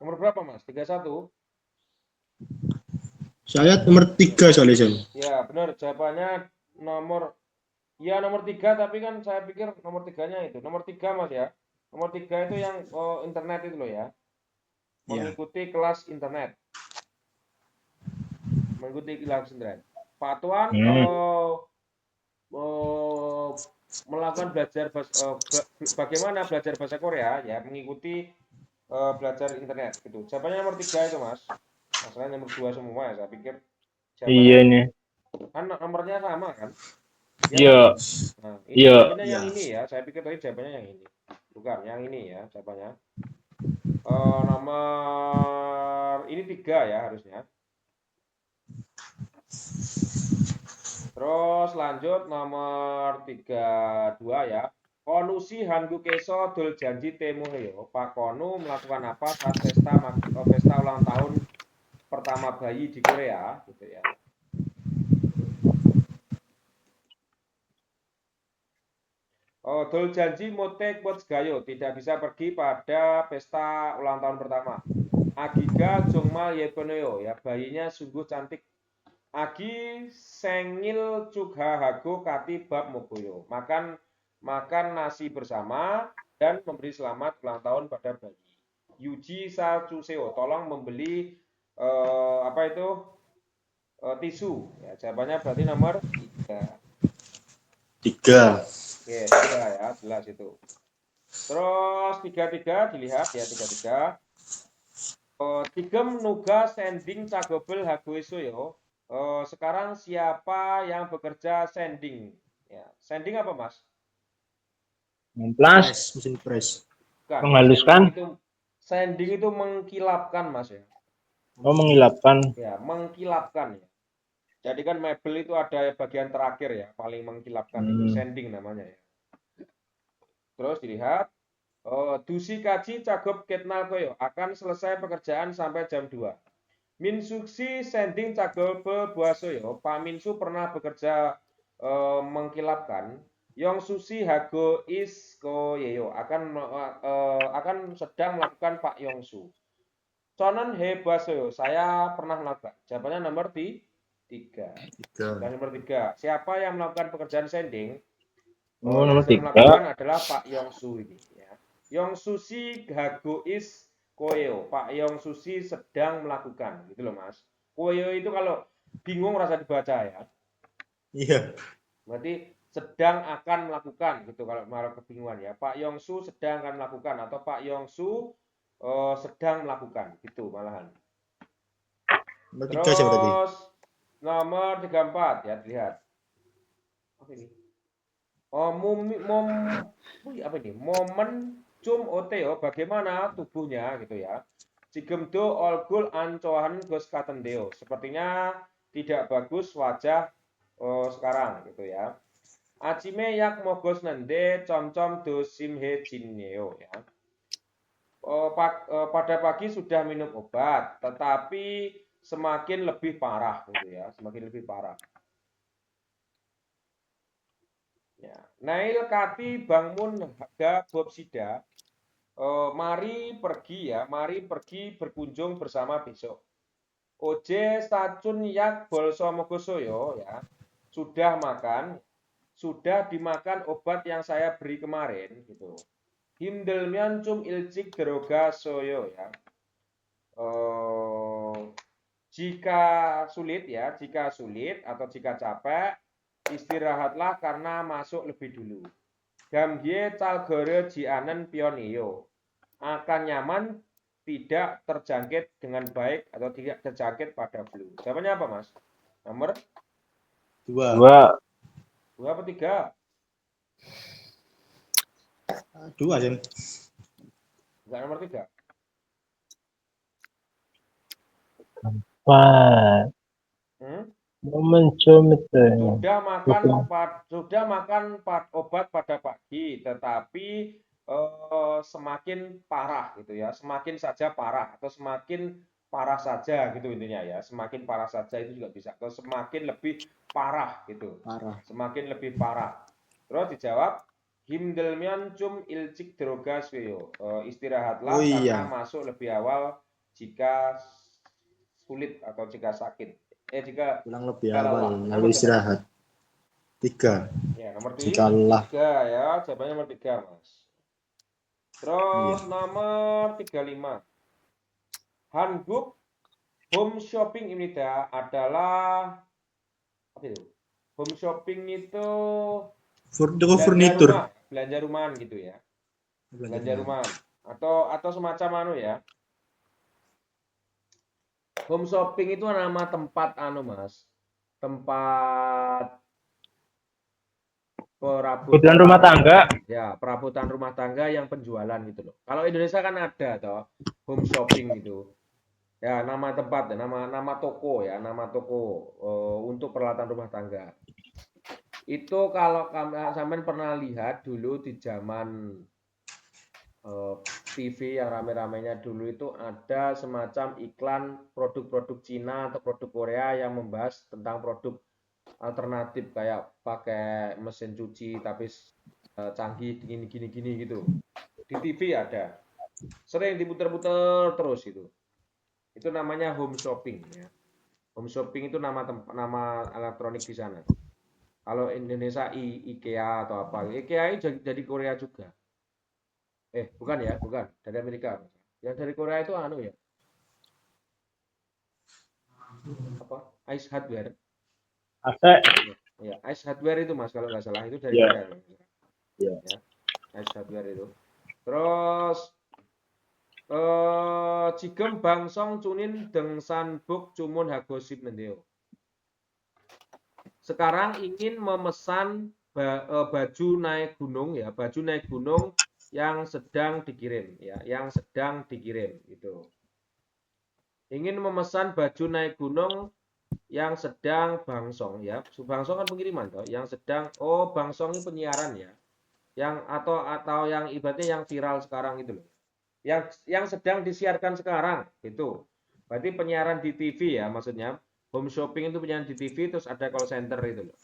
S1: Nomor berapa Mas? 31?
S3: Saya nomor 3 soalnya jam.
S1: Ya, benar. Jawabannya nomor 3, tapi kan saya pikir nomor 3-nya itu. Nomor 3 Mas ya. Nomor 3 itu yang internet itu loh ya. Mengikuti kelas internet. Mengikuti kelas internet. Pak Tuan melakukan bagaimana belajar bahasa Korea ya, mengikuti belajar internet gitu. Jawabannya nomor 3 itu Mas. Masalahnya nomor 2 semua ya, saya pikir.
S2: Iya nih.
S1: Kan nomornya sama kan?
S2: Iya.
S1: Nah, ini
S2: Iya.
S1: jawabannya yang ini ya. Saya pikir tadi jawabannya yang ini. Bukan, yang ini ya jawabannya. Nomor ini 3 ya harusnya. Terus lanjut nomor 32 ya. Konusi Hangu Keso Dul Janji Temuheo. Pak Konu melakukan apa saat pesta ulang tahun pertama bayi di Korea gitu ya. Dul Janji Mote Gayo tidak bisa pergi pada pesta ulang tahun pertama. Agiga Jongmal Yepeneo ya, bayinya sungguh cantik. Agi Sengil Cughahago Kati Bab Mogoyo. Makan nasi bersama dan memberi selamat ulang tahun pada bayi. Yuji Sachuseo, tolong membeli tisu. Ya, jawabannya berarti nomor 3.
S3: 3.
S1: Oke, 3 ya, jelas itu. Terus 33 dilihat ya, 33. Tigem Nuga Sending Cagobel Hagoesoyo. Sekarang siapa yang bekerja sending? Ya, sending apa Mas?
S2: Plus.
S3: Mesin press.
S1: Bukan.
S2: Menghaluskan.
S1: Sending itu mengkilapkan Mas ya.
S2: Mengilapkan.
S1: Ya, mengkilapkan ya. Jadi kan mebel itu ada bagian terakhir ya, paling mengkilapkan itu sending namanya ya. Terus dilihat, Dusi Kaji Cagob Ketnal Koyo akan selesai pekerjaan sampai jam 2. Minsuksi Sending Cagob Buasoyo, Pak Minsu pernah bekerja mengkilapkan. Yong Susi Hago Isko Yeyo akan sedang melakukan Pak Yongsu. Conan He Buasoyo, saya pernah melakukan. Jawabannya nomor 3. Dan nomor 3, siapa yang melakukan pekerjaan sending?
S2: Nomor
S1: yang
S2: 3.
S1: melakukan adalah Pak Yongsu ini ya. Yongsusi Hagois Koeo. Pak Yongsusi sedang melakukan gitu loh Mas. Koeo itu kalau bingung rasa dibaca ya.
S3: Iya.
S1: Berarti sedang akan melakukan gitu kalau malah kebingungan ya. Pak Yongsu sedang akan melakukan atau Pak Yongsu sedang melakukan gitu malahan. Terus nomor 34 ya, dilihat. Apa ini? Momen cum oteo bagaimana tubuhnya gitu ya. Cigemdo olgul ancohan gos katendeo. Sepertinya tidak bagus wajah sekarang gitu ya. Acime yak mogos nende com-com do simhe jinneo ya. pada pagi sudah minum obat, tetapi semakin lebih parah gitu ya, semakin lebih parah. Ya. Nail Kati Bangmun Haga Bobsida, mari pergi berkunjung bersama besok. Oje Stacun Yak Bolso Mogosoyo ya, sudah dimakan obat yang saya beri kemarin gitu. Himdelmyan cum ilcik deroga soyo ya. Jika sulit atau jika capek, istirahatlah karena masuk lebih dulu. Gamhye calgore jianen pionio. Akan nyaman, tidak terjangkit dengan baik atau tidak terjangkit pada flu. Jawabannya apa, Mas? Nomor
S3: 2.
S1: 2 apa 3?
S3: 2 Sam.
S1: Enggak, nomor 3.
S2: Wah,
S1: Hmm?
S2: momentum itu.
S1: Sudah makan obat pada pagi, tetapi semakin parah gitu ya, semakin saja parah atau semakin parah saja gitu intinya ya, semakin parah saja itu juga bisa, atau semakin lebih parah gitu,
S3: Parah.
S1: semakin lebih parah. Terus dijawab Himdelmyan cum ilcik drogasweyo, istirahatlah
S3: Oh
S1: karena
S3: iya.
S1: masuk lebih awal jika sulit atau jika sakit. Jika
S3: Pulang lebih
S1: lelah.
S3: awal
S1: Nomor
S3: lalu
S1: berapa?
S3: istirahat. 3.
S1: Ya, nomor
S3: Jika lelah.
S1: 3 ya. Jawabannya nomor 3, Mas. Terus
S3: Iya.
S1: nomor 35. Handbook home shopping ini adalah apa itu? Home shopping itu
S3: Furnitur.
S1: belanja rumahan gitu ya.
S3: Belanja
S1: Belanja
S3: rumah.
S1: rumahan atau semacam anu ya. Home shopping itu nama tempat anu, Mas. Tempat
S2: Kebutuhan rumah tangga.
S1: Ya, perabotan rumah tangga yang penjualan gitu loh. Kalau Indonesia kan ada toh home shopping gitu. Ya, nama tempat, nama toko ya, nama toko untuk peralatan rumah tangga. Itu kalau sampean pernah lihat dulu di zaman TV yang rame-ramenya dulu itu ada semacam iklan produk-produk Cina atau produk Korea yang membahas tentang produk alternatif kayak pakai mesin cuci tapi canggih gini gitu. Di TV ada. Sering diputer-puter terus itu. Itu namanya home shopping ya. Home shopping itu nama elektronik di sana. Kalau Indonesia IKEA atau apa. IKEA ini jadi Korea juga. Bukan ya, bukan. Dari Amerika. Yang dari Korea itu anu ya. Apa? Ice Hardware.
S2: Aset.
S1: Ya, Ice Hardware itu Mas kalau nggak salah itu dari
S2: Ya.
S1: Korea.
S2: Ya.
S1: Ya. Ice Hardware itu. Terus Jigem Bangsong Cunin Deng Sanbuk Cumun Hagosip Nendeo. Sekarang ingin memesan baju naik gunung ya, baju naik gunung yang sedang dikirim ya, yang sedang dikirim gitu. Ingin memesan baju naik gunung yang sedang bangsong ya. Bangsong kan pengiriman toh, yang sedang bangsong ini penyiaran ya. Yang atau yang ibaratnya yang viral sekarang itu loh. Yang sedang disiarkan sekarang gitu. Berarti penyiaran di TV ya maksudnya. Home shopping itu penyiaran di TV terus ada call center itu loh.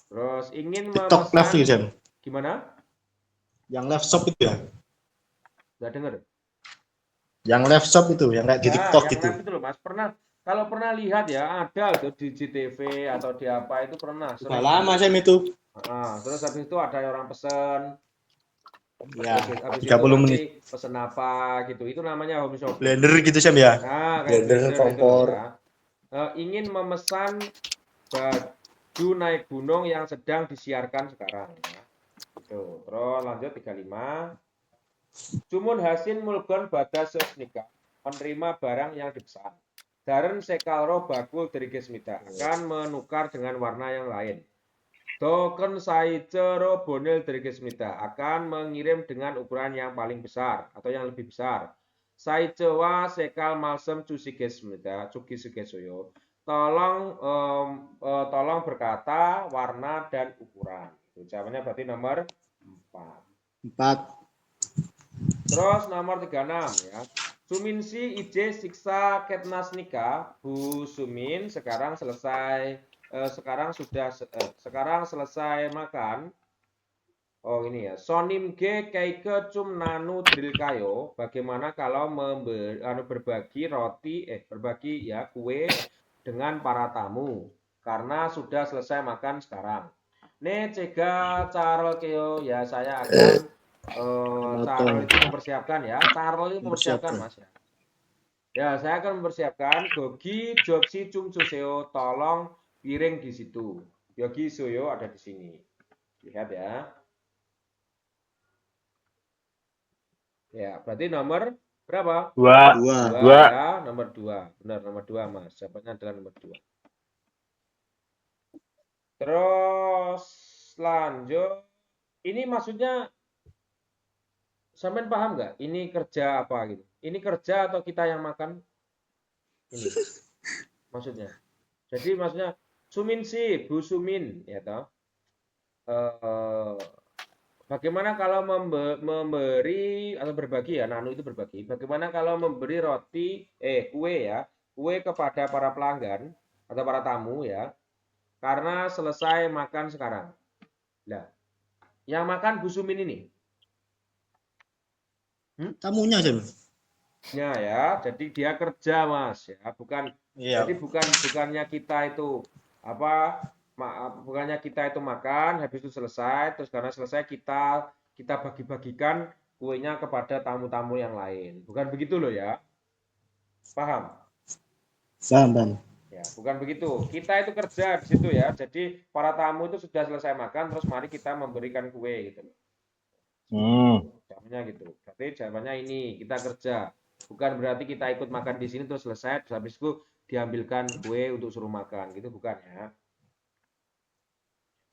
S1: Terus ingin
S3: TikTok live
S1: memesan
S3: Sam.
S1: gimana?
S3: Yang live shop itu ya.
S1: Nggak dengar.
S3: Yang live shop itu yang kayak di
S1: Ya,
S3: TikTok
S1: yang
S3: gitu.
S1: live itu loh Mas. Kalau pernah lihat ya ada tuh di GTV atau di apa itu pernah
S3: Udah
S1: sering.
S3: lama Sam itu.
S1: Terus habis itu ada orang pesen.
S3: Ya,
S1: Habis
S3: 30
S1: itu nanti
S3: menit.
S1: pesen apa gitu. Itu namanya home shopping.
S3: Blender gitu Sam ya.
S1: Nah, kayak
S3: Blender,
S1: blender itu loh
S3: kompor.
S1: ya. Ingin memesan baju naik gunung yang sedang disiarkan sekarang ya. Gitu. Terus lanjut 35. Cumun hasin mulgon badas nikah menerima barang yang dipesan. Daren sekalro bakul dari gesmita akan menukar dengan warna yang lain. Token saicero bonel dari gesmita akan mengirim dengan ukuran yang paling besar atau yang lebih besar. Saicewa sekal malsem cuci gesmita cuki sugesoyo. Tolong berkata warna dan ukuran. Jawabannya berarti nomor 4.
S3: 4.
S1: Terus nomor 36 ya. Suminsi IJ siksa Ketnasnika. Bu Sumin sekarang selesai sekarang selesai makan. Oh ini ya. Sonim G Keike Cum Nanu Dril Kayo. Bagaimana kalau berbagi berbagi ya kue dengan para tamu karena sudah selesai makan sekarang. Nih cega Carol Keo ya saya akan Carol itu mempersiapkan ya. Carol itu mempersiapkan Mas ya. Ya saya akan mempersiapkan Gogi Jopsi Cum Suseo tolong piring di situ. Yogi Soyo ada di sini. Lihat ya. Ya, berarti nomor berapa?
S2: 2.
S1: 2
S2: Dua.
S1: ya, nomor 2. Benar, nomor 2, Mas. Jawabannya adalah nomor 2. Terus lanjut. Ini maksudnya sampean paham nggak? Ini kerja apa gitu? Ini kerja atau kita yang makan? Ini maksudnya. Jadi maksudnya Sumin sih, Bu Sumin ya toh. Bagaimana kalau memberi atau berbagi ya, nanu itu berbagi. Bagaimana kalau memberi kue ya, kue kepada para pelanggan atau para tamu ya, karena selesai makan sekarang. Nah, yang makan Bu Sumin ini.
S3: Tamunya aja.
S1: Ya, jadi dia kerja Mas ya,
S3: Iya.
S1: jadi bukannya kita itu bukannya kita itu makan habis itu selesai terus karena selesai kita bagi-bagikan kuenya kepada tamu-tamu yang lain. Bukan begitu loh ya. Paham?
S3: Paham.
S1: Ya, bukan begitu. Kita itu kerja di situ ya. Jadi para tamu itu sudah selesai makan terus mari kita memberikan kue gitu. Jawabannya gitu. Berarti jawabannya ini, kita kerja. Bukan berarti kita ikut makan di sini terus selesai terus habis itu diambilkan kue untuk suruh makan gitu, bukan ya.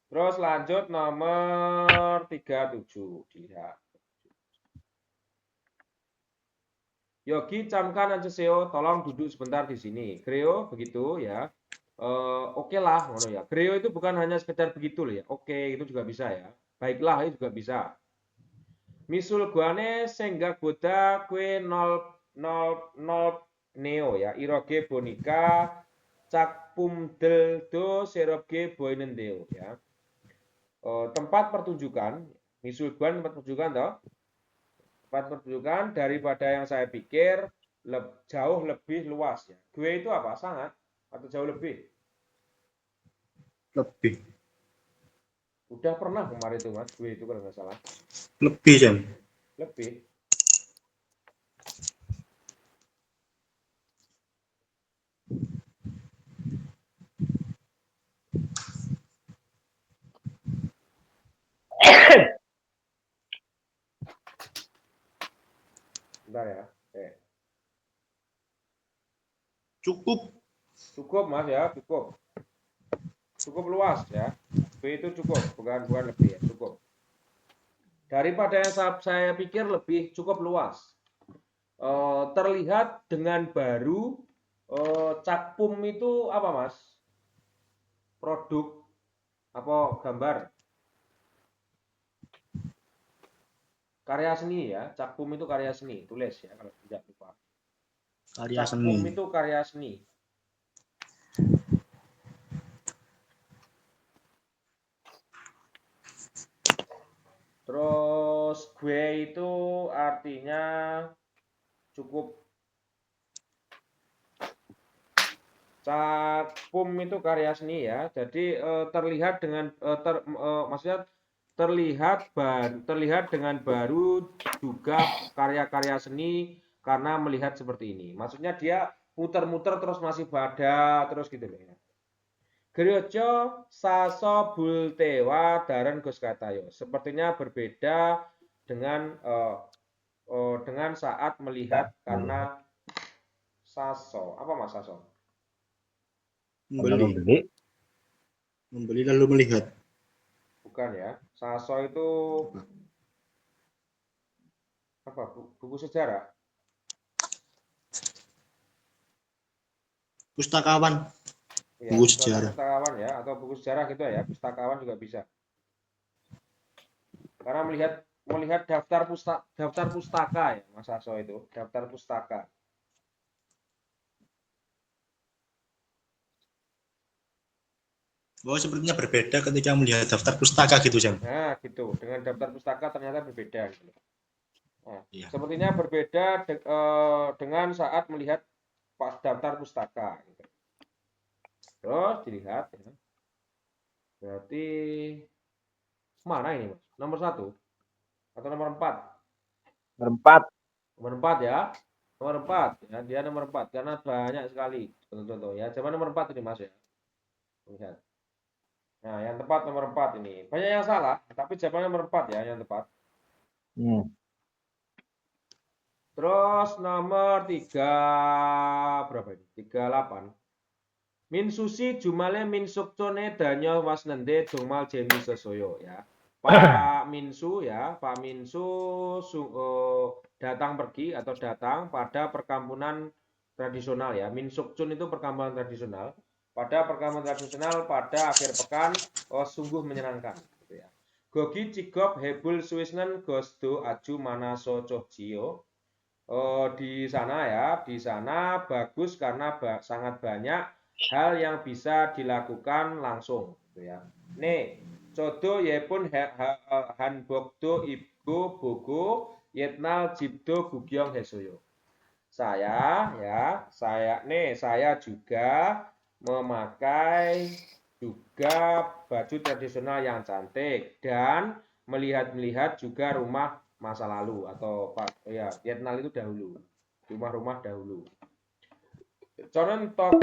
S1: Terus lanjut nomor 37 dilihat. Yogi camkan Anceseo, tolong duduk sebentar di sini. Greo begitu ya. Oke lah ngono ya. Greo itu bukan hanya sekedar begitu loh ya. Oke, itu juga bisa ya. Baiklah itu juga bisa. Misul guane senggak boda kue 000 neo ya. Iroge bonika cak pumdel do serobge boinendeo ya. Tempat pertunjukan, misul guan tempat pertunjukan toh. Tempat pertunjukan daripada yang saya pikir jauh lebih luas ya. Gue itu apa? Sangat atau jauh lebih?
S3: Lebih.
S1: Udah pernah kemarin itu Mas, gue itu kalau nggak salah.
S3: Lebih Jam.
S1: Lebih. Bentar ya. Cukup Mas ya, cukup. Cukup luas ya. B itu cukup, bukan lebih ya, cukup. Daripada yang saya pikir lebih cukup luas. Terlihat dengan baru cakpum itu apa Mas? Produk apa gambar? Karya seni ya, cakpum itu karya seni, tulis ya kalau tidak lupa.
S3: Karya
S1: Cakpum
S3: seni.
S1: itu karya seni. Terus gue itu artinya cukup. Cakpum itu karya seni ya. Jadi terlihat dengan maksudnya terlihat dengan baru juga karya-karya seni karena melihat seperti ini. Maksudnya dia muter-muter terus masih pada terus gitu loh ya. Geryojo saso bultewa daran Gus Katayo. Sepertinya berbeda dengan saat melihat karena saso. Apa Mas saso?
S3: Membeli lalu melihat.
S1: Bukan ya. Saso itu apa? Buku sejarah.
S3: Pustakawan.
S1: Ya,
S3: Buku sejarah.
S1: Pustakawan ya, atau buku sejarah gitu ya. Pustakawan juga bisa. Karena melihat melihat daftar pustaka ya, Mas Aso itu, daftar pustaka.
S3: Oh, sepertinya berbeda ketika melihat daftar pustaka gitu, Sam.
S1: Nah, gitu. Dengan daftar pustaka ternyata berbeda gitu. Nah,
S3: Iya.
S1: sepertinya berbeda dengan saat melihat daftar pustaka gitu. Terus dilihat ya. Berarti mana ini, Mas? Nomor 1 atau nomor 4?
S2: Berempat.
S1: Nomor 4 ya. Nomor 4 ya, dia nomor 4 karena banyak sekali contoh-contoh ya. Coba nomor 4 ini, Mas ya. Lihat. Nah, yang tepat nomor 4 ini. Banyak yang salah, tapi jawabannya nomor 4 ya yang tepat. Terus nomor 3 berapa ini? 38. Min susi jumale min sukcone danyo wasnende jongmal jemi sesoyo ya. Pak Minsu ya, Pak Minsu datang pergi atau datang pada perkampungan tradisional ya. Min Sukcun itu perkampungan tradisional. Pada perkampungan tradisional pada akhir pekan, sungguh menyenangkan gitu ya. Gogi cigop hebul suwisnen gosdo aju manaso cohjio. Di sana ya, di sana bagus karena sangat banyak hal yang bisa dilakukan langsung gitu ya. Nih, codo yepun hanbokdo ibu bogo yetnal jibdo gugyong hesoyo. Saya juga memakai juga baju tradisional yang cantik dan melihat-melihat juga rumah masa lalu atau ya Vietnam itu dahulu, rumah-rumah dahulu. Conan tok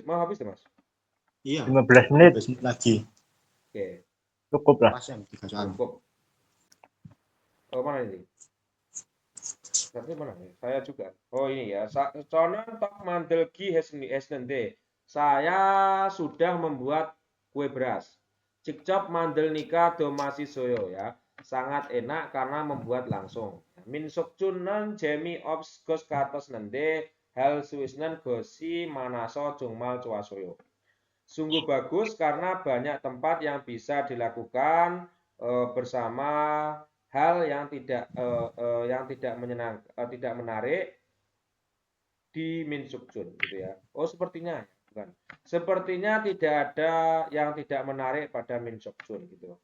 S1: mau habis ya, Mas?
S3: Iya.
S2: 15 menit
S3: 15 menit lagi.
S1: Oke,
S2: cukup lah.
S3: Pas yang 3 soal.
S1: cukup. Oh, mana ini? Tapi mana ya? Saya juga. Oh, ini ya. Conan tok mandelgi hesnende. Saya sudah membuat kue beras. Cikcop mandel nikah domasi soyo ya. Sangat enak karena membuat langsung. Min sukcunen jemi ops gos katos nende hal suwisnen gosi manaso jungmal cuasoyo. Sungguh bagus karena banyak tempat yang bisa dilakukan bersama hal yang tidak menarik di Min Sukcun gitu ya. Oh, sepertinya bukan. Sepertinya tidak ada yang tidak menarik pada Min Sukcun gitu.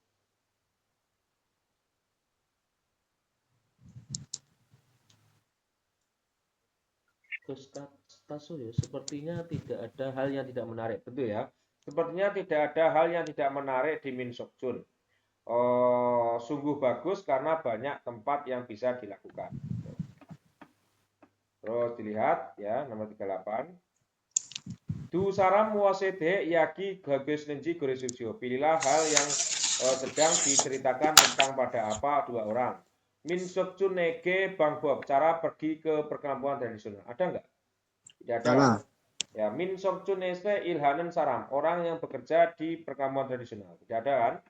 S1: Ya, sepertinya tidak ada hal yang tidak menarik, betul ya. Sepertinya tidak ada hal yang tidak menarik di Min Sukcun. Sungguh bagus karena banyak tempat yang bisa dilakukan. Terus dilihat ya nomor 38. Du saram wasede yaki gages nenji goresujio. Pilihlah hal yang sedang diceritakan tentang pada apa dua orang. Min Sukcun nege Bang Bob. Cara pergi ke perkampungan tradisional. Ada nggak? Tidak ada.
S3: Salah.
S1: Ya, Min Sukcun nese ilhanen saram. Orang yang bekerja di perkampungan tradisional. Tidak ada kan?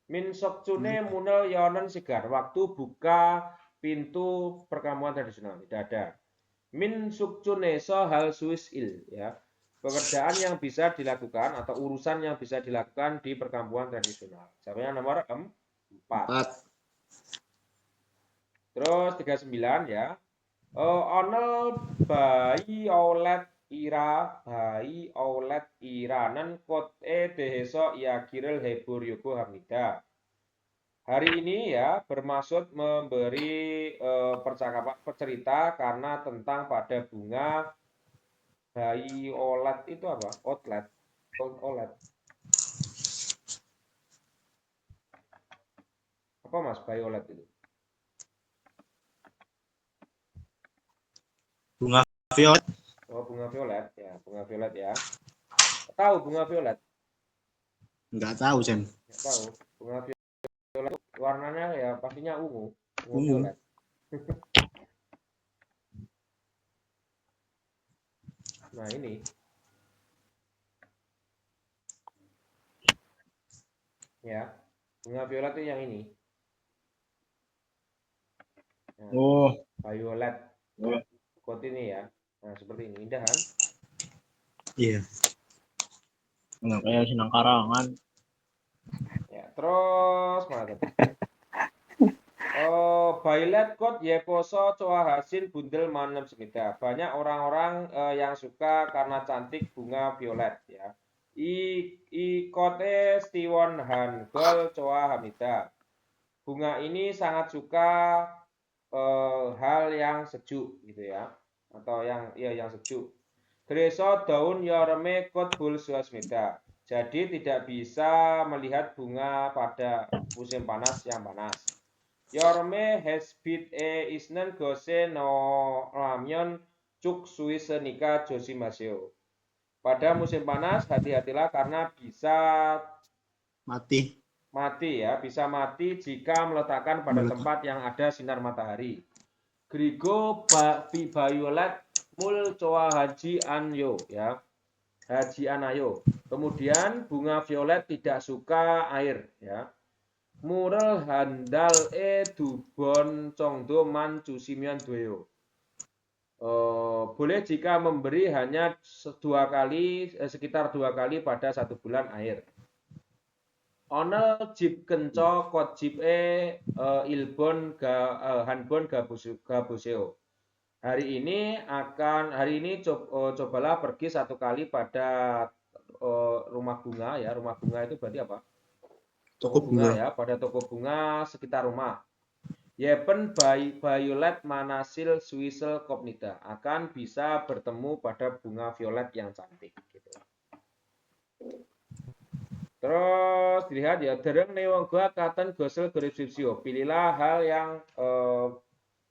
S1: Min Sukcune munel yonen sigar. Waktu buka pintu perkampungan tradisional. Tidak ada. Min Sukcune so hal suis il. Ya. Pekerjaan yang bisa dilakukan atau urusan yang bisa dilakukan di perkampungan tradisional. Jawabannya nomor 4. Terus 39 ya. Onel bayi olet iranan kote deheso yakiril hebur yugo hamida. Hari ini ya bermaksud memberi percakapan cerita karena tentang pada bunga bayi olet itu apa? Olet. Apa Mas bayi olet itu?
S3: Bunga violet.
S1: Oh, bunga violet ya, bunga violet ya. Tahu bunga violet?
S3: Enggak tahu, Sam.
S1: Nggak tahu. Bunga violet warnanya ya pastinya ungu
S3: Ungu.
S1: violet. Nah, ini. Ya. Bunga violet itu yang ini. Nah,
S2: Oh,
S1: violet.
S2: oh.
S1: Kot ini ya. Nah, seperti ini. Indah kan?
S3: Iya.
S2: Nggak kayak Sinang Karangan.
S1: Ya, terus mana tadi? Violet kot ye poso coa hasil bundel manem semida. Banyak orang-orang yang suka karena cantik bunga violet ya. I kote Steven Hangul coa hamida. Bunga ini sangat suka hal yang sejuk gitu ya, atau yang sejuk. Greso daun yorme kot bul suasmida. Jadi tidak bisa melihat bunga pada musim panas yang panas. Yorme hesbit isnen gose no ramyon cuk suisenika josimaseo. Pada musim panas hati-hatilah karena bisa
S3: Mati.
S1: ya, bisa mati jika meletakkan pada tempat yang ada sinar matahari. Grigo violet mul coa haji anyo ya. Haji anayo. Kemudian bunga violet tidak suka air ya. Murel handal dubon congdo man cusimian dueo. Boleh jika memberi hanya sekitar 2 kali pada 1 bulan air. Onel jib kenco kot jib ilbon hanbon gabuseo. Hari ini cobalah pergi 1 kali pada rumah bunga ya. Rumah bunga itu berarti apa? Toko bunga ya, pada toko bunga sekitar rumah. Yepen violet manasil suisel kopnida akan bisa bertemu pada bunga violet yang cantik gitu. Terus dilihat ya, dereng newangga katen gosel geripsipsio. Pilihlah hal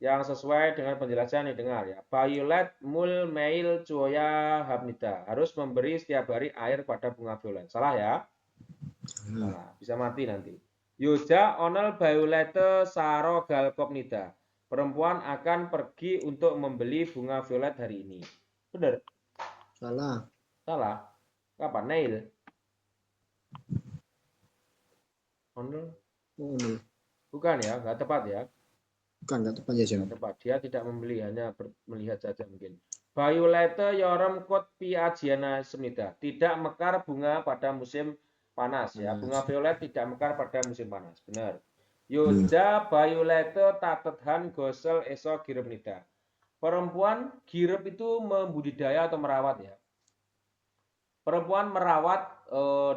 S1: yang sesuai dengan penjelasan yang dengar ya. Violet mul mail cuoya habnida. Harus memberi setiap hari air pada bunga violet. Salah ya? Salah, bisa mati nanti. Yoja onel violete saro galkopnida. Perempuan akan pergi untuk membeli bunga violet hari ini. Benar?
S3: Salah.
S1: Salah. Kapan? Nail. Onel? Bukan ya, nggak tepat ya.
S3: Bukan, nggak tepat ya, Jam.
S1: Nggak tepat. Dia tidak membeli, hanya melihat saja mungkin. Violete yorem kot piajiana semida. Tidak mekar bunga pada musim panas ya. Bunga violet tidak mekar pada musim panas. Benar. Yoja violete tatethan gosel eso girepnida. Perempuan girep itu membudidaya atau merawat ya. Perempuan merawat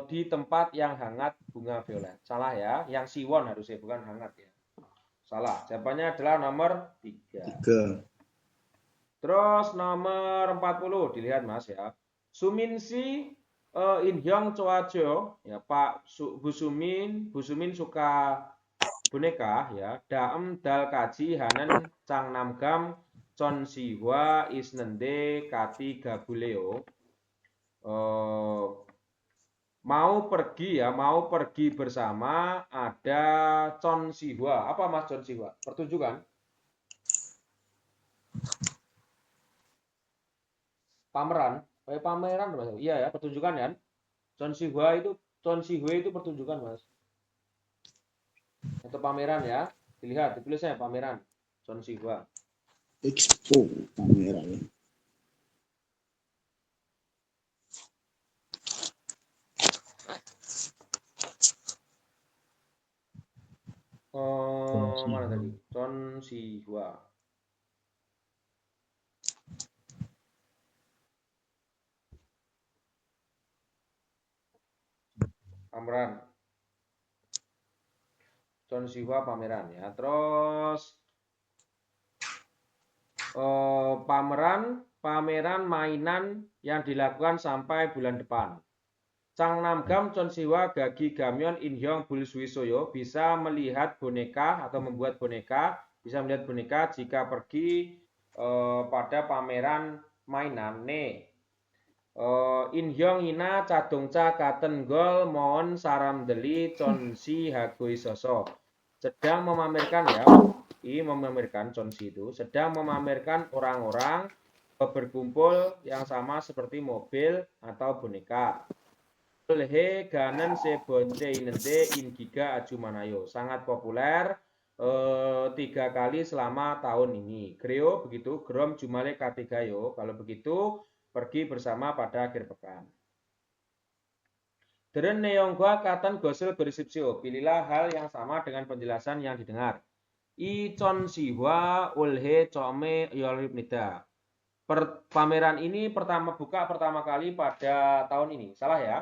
S1: di tempat yang hangat bunga violet. Salah ya, yang siwon harusnya, bukan hangat ya. Salah, jawabannya adalah nomor 3. Terus nomor 40, dilihat Mas ya. Suminsi inhyong choajo, ya Pak Busumin suka boneka ya. Daem dal kaji hanen cang namgam con siwa isnende kati gabuleo. Mau pergi bersama ada Con Sihwa. Apa Mas Con Sihwa? Pertunjukan? Pameran? Pameran Mas? Iya ya, pertunjukan kan? Con Sihwa itu pertunjukan Mas. Atau pameran ya? Dilihat, ditulisnya pameran. Con Sihwa.
S3: Expo pameran.
S1: Mana tadi? Con Sihwa. Pameran. Con Sihwa pameran ya. Terus pameran mainan yang dilakukan sampai bulan depan. Cang Namgam Con Siwa Gagi Gamyon Inhyong Bul Suisoyo bisa melihat boneka atau membuat boneka, bisa melihat boneka jika pergi pada pameran mainan. Inhyong ina cadongca katenggol mohon saramdeli Con Si Hagoi Soso. Sedang memamerkan ya, ini memamerkan Con Si itu sedang memamerkan orang-orang berkumpul yang sama seperti mobil atau boneka. He ganen sebonce inente ingiga ajumanayo. Sangat populer 3 kali selama tahun ini. Greo begitu, grom jumale katigayo. Kalau begitu pergi bersama pada akhir pekan. Deren neonggwa katan gosel berisipsio. Pilihlah hal yang sama dengan penjelasan yang didengar. Icon Sihwa Ulhe Chome Yolibnida. Pameran ini pertama kali pada tahun ini. Salah ya?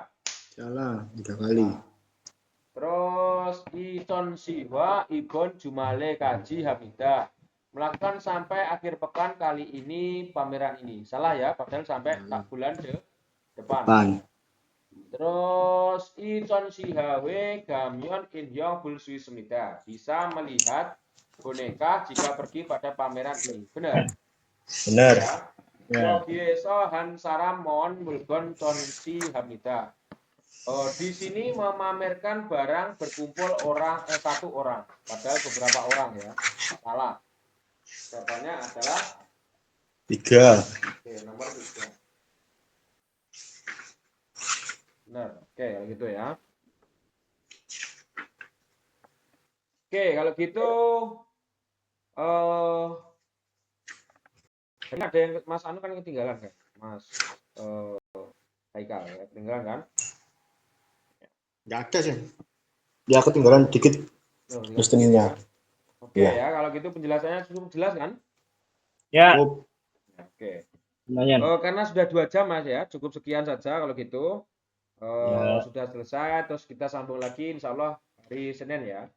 S3: Salah 3 kali.
S1: Terus Icon Sihwa Ibon Jumale Kaji Hamidah. Melakukan sampai akhir pekan kali ini pameran ini. Salah ya? Padahal sampai tak bulan depan. Terus Icon Sihawe Gamyon Inhyong Bulsui Semida. Bisa melihat boneka jika pergi pada pameran ini. Benar?
S3: Benar.
S1: Ya. Yogyeso Hansaram Mon Mulgon Chonsi Hamida. Di sini memamerkan barang berkumpul satu orang. Padahal beberapa orang ya. Salah. Jawabannya adalah
S3: 3.
S1: Oke, nomor 3. Benar. Oke, kalau gitu ya. Oke, kalau gitu ini ada yang Mas Anu kan ketinggalan kan? Mas Haikal ya, ketinggalan kan?
S3: Nggak ada sih. Dia ketinggalan dikit listeningnya.
S1: Oke ya, kalau gitu penjelasannya cukup jelas kan?
S2: Ya,
S1: Oke.
S2: lumayan.
S1: Karena sudah 2 jam Mas ya, cukup sekian saja kalau gitu.
S2: Ya.
S1: Sudah selesai, terus kita sambung lagi insya Allah hari Senin ya.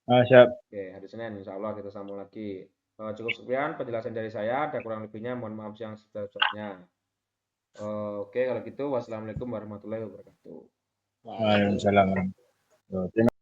S2: Siap.
S1: Oke, hari Senin insya Allah kita sambung lagi. Cukup sekian penjelasan dari saya, ada kurang lebihnya mohon maaf yang sebesar-besarnya. Oke, kalau gitu wassalamualaikum warahmatullahi wabarakatuh.
S2: Waalaikumsalam. Terima